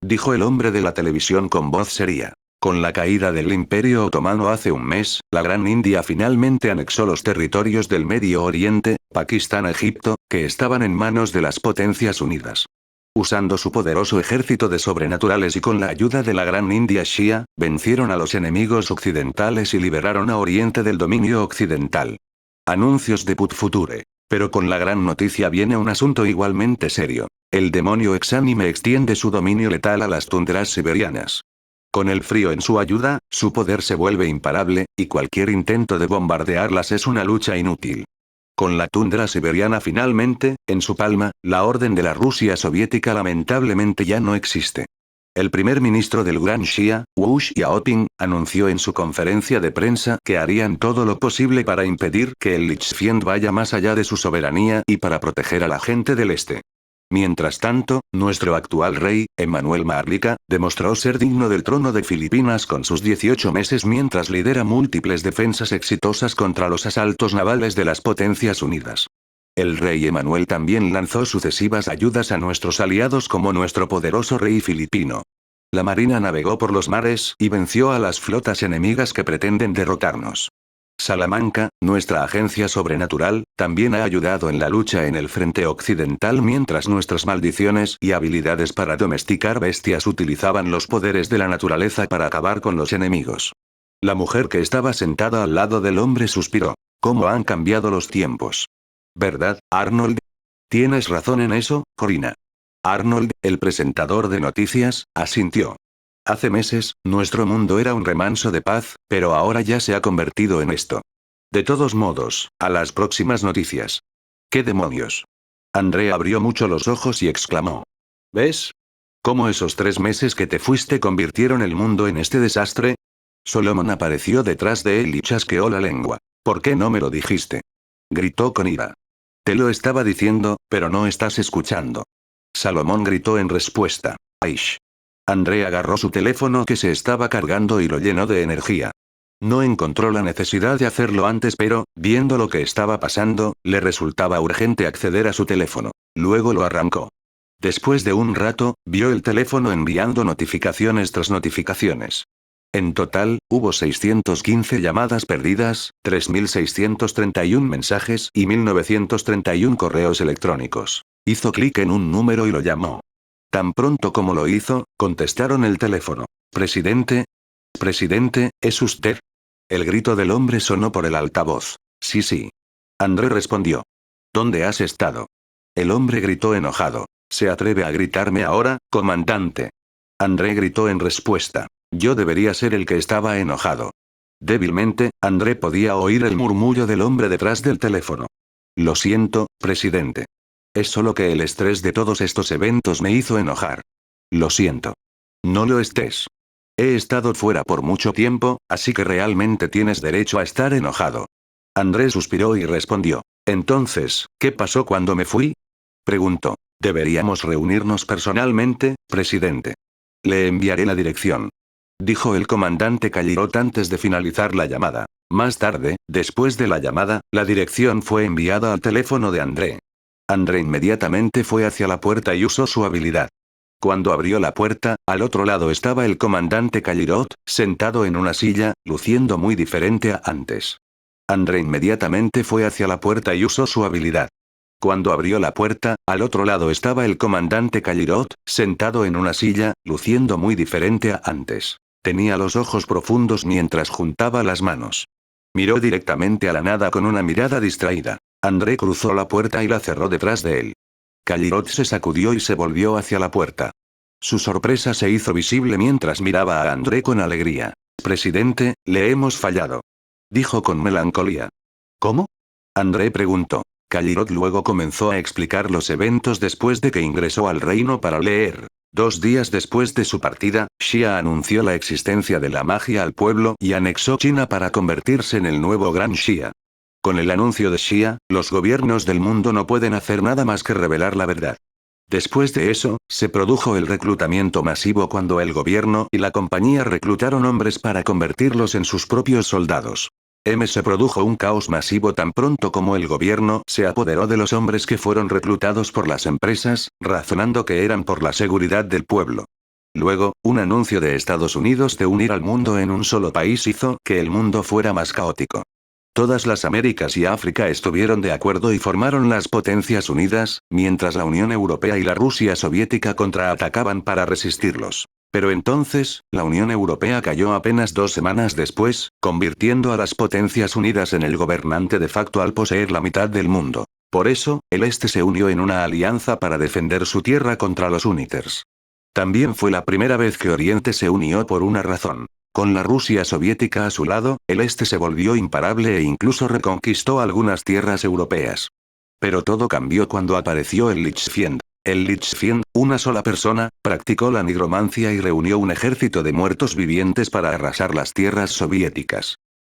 Dijo el hombre de la televisión con voz seria. Con la caída del Imperio Otomano hace un mes, la Gran India finalmente anexó los territorios del Medio Oriente, Pakistán, Egipto, que estaban en manos de las Potencias Unidas. Usando su poderoso ejército de sobrenaturales y con la ayuda de la Gran India Shia, vencieron a los enemigos occidentales y liberaron a Oriente del dominio occidental. Anuncios de Put Future. Pero con la gran noticia viene un asunto igualmente serio. El demonio exánime extiende su dominio letal a las tundras siberianas. Con el frío en su ayuda, su poder se vuelve imparable, y cualquier intento de bombardearlas es una lucha inútil. Con la tundra siberiana finalmente, en su palma, la orden de la Rusia soviética lamentablemente ya no existe. El primer ministro del Gran Shia, Wu Xiaoping, anunció en su conferencia de prensa que harían todo lo posible para impedir que el Lichfiend vaya más allá de su soberanía y para proteger a la gente del este. Mientras tanto, nuestro actual rey, Emmanuel Marlica, demostró ser digno del trono de Filipinas con sus 18 meses mientras lidera múltiples defensas exitosas contra los asaltos navales de las Potencias Unidas. El rey Emmanuel también lanzó sucesivas ayudas a nuestros aliados como nuestro poderoso rey filipino. La marina navegó por los mares y venció a las flotas enemigas que pretenden derrotarnos. Salamanca, nuestra agencia sobrenatural, también ha ayudado en la lucha en el frente occidental mientras nuestras maldiciones y habilidades para domesticar bestias utilizaban los poderes de la naturaleza para acabar con los enemigos. La mujer que estaba sentada al lado del hombre suspiró. ¿Cómo han cambiado los tiempos? ¿Verdad, Arnold? Tienes razón en eso, Corina. Arnold, el presentador de noticias, asintió. Hace meses, nuestro mundo era un remanso de paz, pero ahora ya se ha convertido en esto. De todos modos, a las próximas noticias. ¿Qué demonios? André abrió mucho los ojos y exclamó. ¿Ves? ¿Cómo esos 3 meses que te fuiste convirtieron el mundo en este desastre? Solomon apareció detrás de él y chasqueó la lengua. ¿Por qué no me lo dijiste? Gritó con ira. Te lo estaba diciendo, pero no estás escuchando. Salomón gritó en respuesta. ¡Aish! André agarró su teléfono que se estaba cargando y lo llenó de energía. No encontró la necesidad de hacerlo antes, pero, viendo lo que estaba pasando, le resultaba urgente acceder a su teléfono. Luego lo arrancó. Después de un rato, vio el teléfono enviando notificaciones tras notificaciones. En total, hubo 615 llamadas perdidas, 3.631 mensajes y 1.931 correos electrónicos. Hizo clic en un número y lo llamó. Tan pronto como lo hizo, contestaron el teléfono. «Presidente. Presidente, ¿es usted?» El grito del hombre sonó por el altavoz. «Sí, sí». André respondió. «¿Dónde has estado?» El hombre gritó enojado. «¿Se atreve a gritarme ahora, comandante?» André gritó en respuesta. Yo debería ser el que estaba enojado. Débilmente, André podía oír el murmullo del hombre detrás del teléfono. «Lo siento, presidente. Es solo que el estrés de todos estos eventos me hizo enojar. Lo siento. No lo estés. He estado fuera por mucho tiempo, así que realmente tienes derecho a estar enojado». André suspiró y respondió. «Entonces, ¿qué pasó cuando me fui?», preguntó. «Deberíamos reunirnos personalmente, presidente. Le enviaré la dirección», dijo el comandante Callirot antes de finalizar la llamada. Más tarde, después de la llamada, la dirección fue enviada al teléfono de André. André inmediatamente fue hacia la puerta y usó su habilidad. Cuando abrió la puerta, al otro lado estaba el comandante Callirot, sentado en una silla, luciendo muy diferente a antes. André inmediatamente fue hacia la puerta y usó su habilidad. Cuando abrió la puerta, al otro lado estaba el comandante Callirot, sentado en una silla, luciendo muy diferente a antes. Tenía los ojos profundos mientras juntaba las manos. Miró directamente a la nada con una mirada distraída. André cruzó la puerta y la cerró detrás de él. Callirot se sacudió y se volvió hacia la puerta. Su sorpresa se hizo visible mientras miraba a André con alegría. «Presidente, le hemos fallado», dijo con melancolía. «¿Cómo?», André preguntó. Callirot luego comenzó a explicar los eventos después de que ingresó al reino para leer. 2 días después de su partida, Xia anunció la existencia de la magia al pueblo y anexó China para convertirse en el nuevo Gran Xia. Con el anuncio de Xia, los gobiernos del mundo no pueden hacer nada más que revelar la verdad. Después de eso, se produjo el reclutamiento masivo cuando el gobierno y la compañía reclutaron hombres para convertirlos en sus propios soldados. Se produjo un caos masivo tan pronto como el gobierno se apoderó de los hombres que fueron reclutados por las empresas, razonando que eran por la seguridad del pueblo. Luego, un anuncio de Estados Unidos de unir al mundo en un solo país hizo que el mundo fuera más caótico. Todas las Américas y África estuvieron de acuerdo y formaron las Potencias Unidas, mientras la Unión Europea y la Rusia soviética contraatacaban para resistirlos. Pero entonces, la Unión Europea cayó apenas 2 semanas después, convirtiendo a las Potencias Unidas en el gobernante de facto al poseer la mitad del mundo. Por eso, el Este se unió en una alianza para defender su tierra contra los Uniters. También fue la primera vez que Oriente se unió por una razón. Con la Rusia soviética a su lado, el Este se volvió imparable e incluso reconquistó algunas tierras europeas. Pero todo cambió cuando apareció el Lichfiend. El Lichfiend, una sola persona, practicó la nigromancia y reunió un ejército de muertos vivientes para arrasar las tierras soviéticas.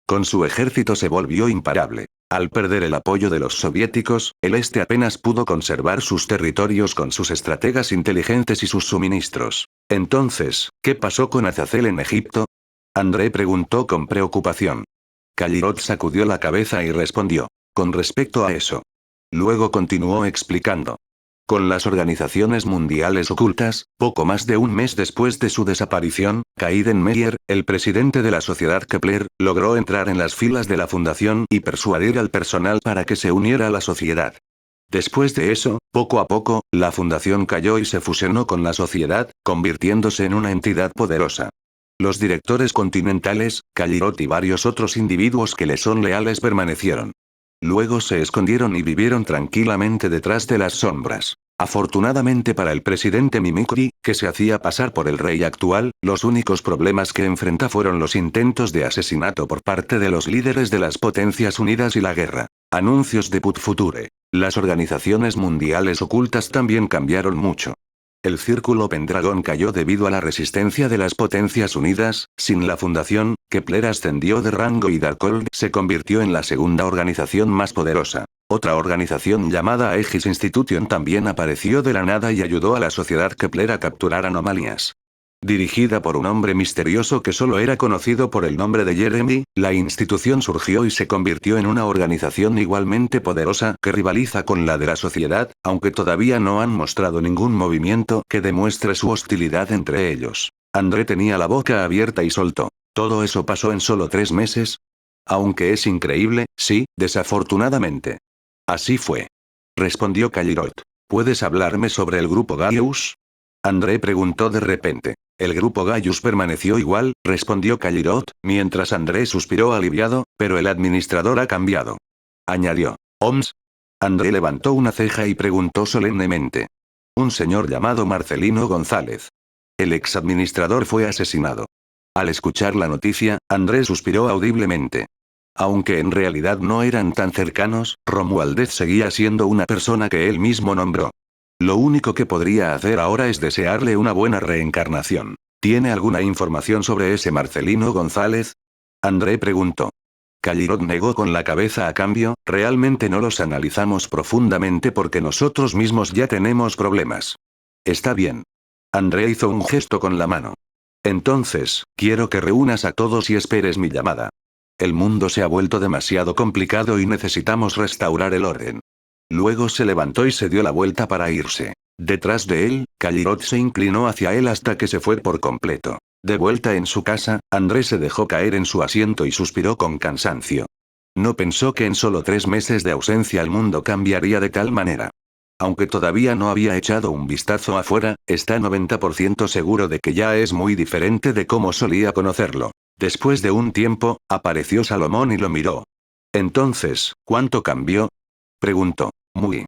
Con su ejército se volvió imparable. Al perder el apoyo de los soviéticos, el Este apenas pudo conservar sus territorios con sus estrategas inteligentes y sus suministros. Entonces, ¿qué pasó con Azazel en Egipto?, André preguntó con preocupación. Callirot sacudió la cabeza y respondió. Con respecto a eso. Luego continuó explicando. Con las organizaciones mundiales ocultas, poco más de un mes después de su desaparición, Kaiden Meyer, el presidente de la sociedad Kepler, logró entrar en las filas de la fundación y persuadir al personal para que se uniera a la sociedad. Después de eso, poco a poco, la fundación cayó y se fusionó con la sociedad, convirtiéndose en una entidad poderosa. Los directores continentales, Callirot y varios otros individuos que le son leales permanecieron. Luego se escondieron y vivieron tranquilamente detrás de las sombras. Afortunadamente para el presidente Mimikry, que se hacía pasar por el rey actual, los únicos problemas que enfrenta fueron los intentos de asesinato por parte de los líderes de las Potencias Unidas y la guerra. Anuncios de Put Future. Las organizaciones mundiales ocultas también cambiaron mucho. El círculo Pendragón cayó debido a la resistencia de las Potencias Unidas. Sin la fundación, Kepler ascendió de rango y Darkhold se convirtió en la segunda organización más poderosa. Otra organización llamada Aegis Institution también apareció de la nada y ayudó a la sociedad Kepler a capturar anomalías. Dirigida por un hombre misterioso que solo era conocido por el nombre de Jeremy, la institución surgió y se convirtió en una organización igualmente poderosa que rivaliza con la de la sociedad, aunque todavía no han mostrado ningún movimiento que demuestre su hostilidad entre ellos. André tenía la boca abierta y soltó. ¿Todo eso pasó en solo 3 meses? Aunque es increíble, sí, desafortunadamente. Así fue. Respondió Callirot. ¿Puedes hablarme sobre el grupo Gaius? André preguntó de repente. El grupo Gaius permaneció igual, respondió Callirot, mientras André suspiró aliviado, pero el administrador ha cambiado. Añadió. ¿OMS? André levantó una ceja y preguntó solemnemente. Un señor llamado Marcelino González. El exadministrador fue asesinado. Al escuchar la noticia, André suspiró audiblemente. Aunque en realidad no eran tan cercanos, Romualdez seguía siendo una persona que él mismo nombró. Lo único que podría hacer ahora es desearle una buena reencarnación. ¿Tiene alguna información sobre ese Marcelino González? André preguntó. Callirot negó con la cabeza a cambio, realmente no los analizamos profundamente porque nosotros mismos ya tenemos problemas. Está bien. André hizo un gesto con la mano. Entonces, quiero que reúnas a todos y esperes mi llamada. El mundo se ha vuelto demasiado complicado y necesitamos restaurar el orden. Luego se levantó y se dio la vuelta para irse. Detrás de él, Callirot se inclinó hacia él hasta que se fue por completo. De vuelta en su casa, André se dejó caer en su asiento y suspiró con cansancio. No pensó que en solo 3 meses de ausencia el mundo cambiaría de tal manera. Aunque todavía no había echado un vistazo afuera, está 90% seguro de que ya es muy diferente de cómo solía conocerlo. Después de un tiempo, apareció Salomón y lo miró. Entonces, ¿cuánto cambió? Preguntó. Muy.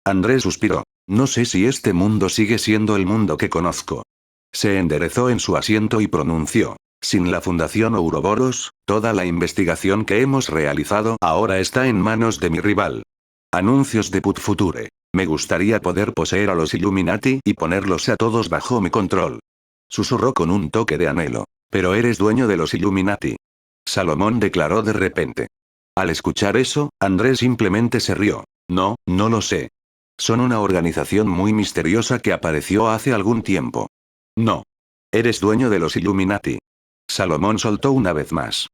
André suspiró. No sé si este mundo sigue siendo el mundo que conozco. Se enderezó en su asiento y pronunció. Sin la Fundación Ouroboros, toda la investigación que hemos realizado ahora está en manos de mi rival. Anuncios de Put Future. Me gustaría poder poseer a los Illuminati y ponerlos a todos bajo mi control. Susurró con un toque de anhelo. Pero eres dueño de los Illuminati. Salomón declaró de repente. Al escuchar eso, André simplemente se rió. No, no lo sé. Son una organización muy misteriosa que apareció hace algún tiempo. No. Eres dueño de los Illuminati. Salomón soltó una vez más.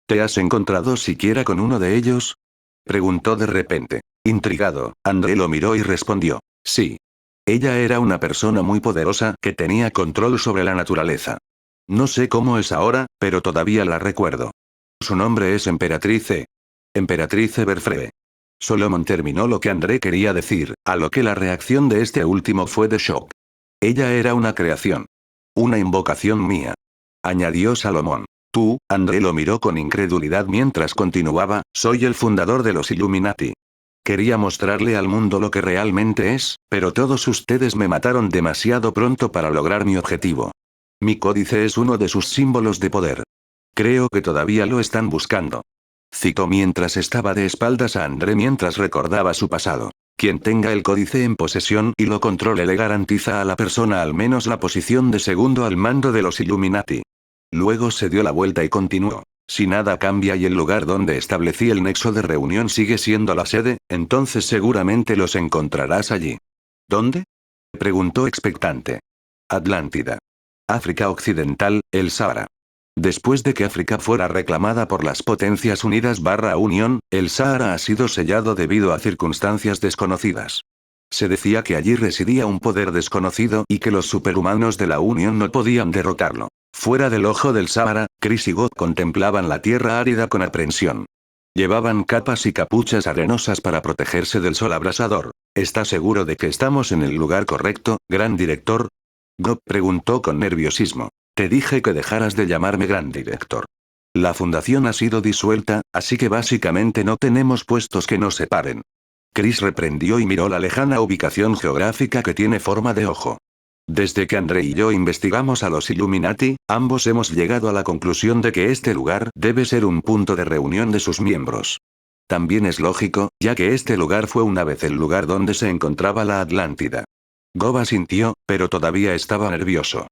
¿Te has encontrado siquiera con uno de ellos? Preguntó de repente. Intrigado, André lo miró y respondió. Sí. Ella era una persona muy poderosa que tenía control sobre la naturaleza. No sé cómo es ahora, pero todavía la recuerdo. Su nombre es Emperatrice. Emperatrice Berfree. Solomon terminó lo que André quería decir, a lo que la reacción de este último fue de shock. Ella era una creación. Una invocación mía. Añadió Salomón. Tú, André lo miró con incredulidad mientras continuaba, soy el fundador de los Illuminati. Quería mostrarle al mundo lo que realmente es, pero todos ustedes me mataron demasiado pronto para lograr mi objetivo. Mi códice es uno de sus símbolos de poder. Creo que todavía lo están buscando. Citó mientras estaba de espaldas a André mientras recordaba su pasado. Quien tenga el códice en posesión y lo controle le garantiza a la persona al menos la posición de segundo al mando de los Illuminati. Luego se dio la vuelta y continuó. Si nada cambia y el lugar donde establecí el nexo de reunión sigue siendo la sede, entonces seguramente los encontrarás allí. ¿Dónde? Preguntó expectante. Atlántida. África Occidental, el Sáhara. Después de que África fuera reclamada por las Potencias Unidas Unión, el Sáhara ha sido sellado debido a circunstancias desconocidas. Se decía que allí residía un poder desconocido y que los superhumanos de la Unión no podían derrotarlo. Fuera del ojo del Sáhara, Chris y God contemplaban la tierra árida con aprensión. Llevaban capas y capuchas arenosas para protegerse del sol abrasador. ¿Está seguro de que estamos en el lugar correcto, gran director? God preguntó con nerviosismo. Te dije que dejaras de llamarme gran director. La fundación ha sido disuelta, así que básicamente no tenemos puestos que nos separen. Chris reprendió y miró la lejana ubicación geográfica que tiene forma de ojo. Desde que André y yo investigamos a los Illuminati, ambos hemos llegado a la conclusión de que este lugar debe ser un punto de reunión de sus miembros. También es lógico, ya que este lugar fue una vez el lugar donde se encontraba la Atlántida. Gob asintió, pero todavía estaba nervioso.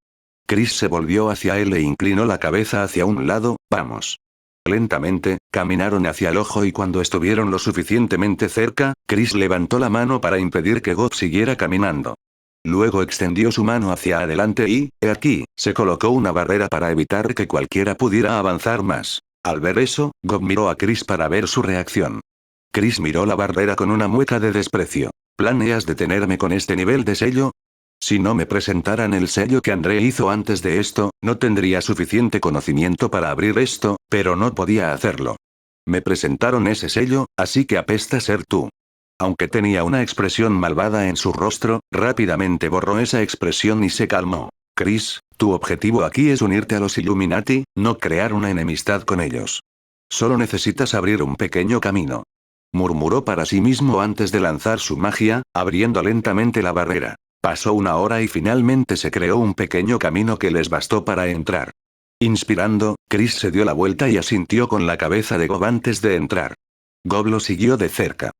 Chris se volvió hacia él e inclinó la cabeza hacia un lado. Vamos. Lentamente, caminaron hacia el ojo y cuando estuvieron lo suficientemente cerca, Chris levantó la mano para impedir que Gob siguiera caminando. Luego extendió su mano hacia adelante y, he aquí, se colocó una barrera para evitar que cualquiera pudiera avanzar más. Al ver eso, Gob miró a Chris para ver su reacción. Chris miró la barrera con una mueca de desprecio. ¿Planeas detenerme con este nivel de sello? Si no me presentaran el sello que André hizo antes de esto, no tendría suficiente conocimiento para abrir esto, pero no podía hacerlo. Me presentaron ese sello, así que apesta ser tú. Aunque tenía una expresión malvada en su rostro, rápidamente borró esa expresión y se calmó. Chris, tu objetivo aquí es unirte a los Illuminati, no crear una enemistad con ellos. Solo necesitas abrir un pequeño camino. Murmuró para sí mismo antes de lanzar su magia, abriendo lentamente la barrera. Pasó una hora y finalmente se creó un pequeño camino que les bastó para entrar. Inspirando, Chris se dio la vuelta y asintió con la cabeza de Gob antes de entrar. Gob lo siguió de cerca.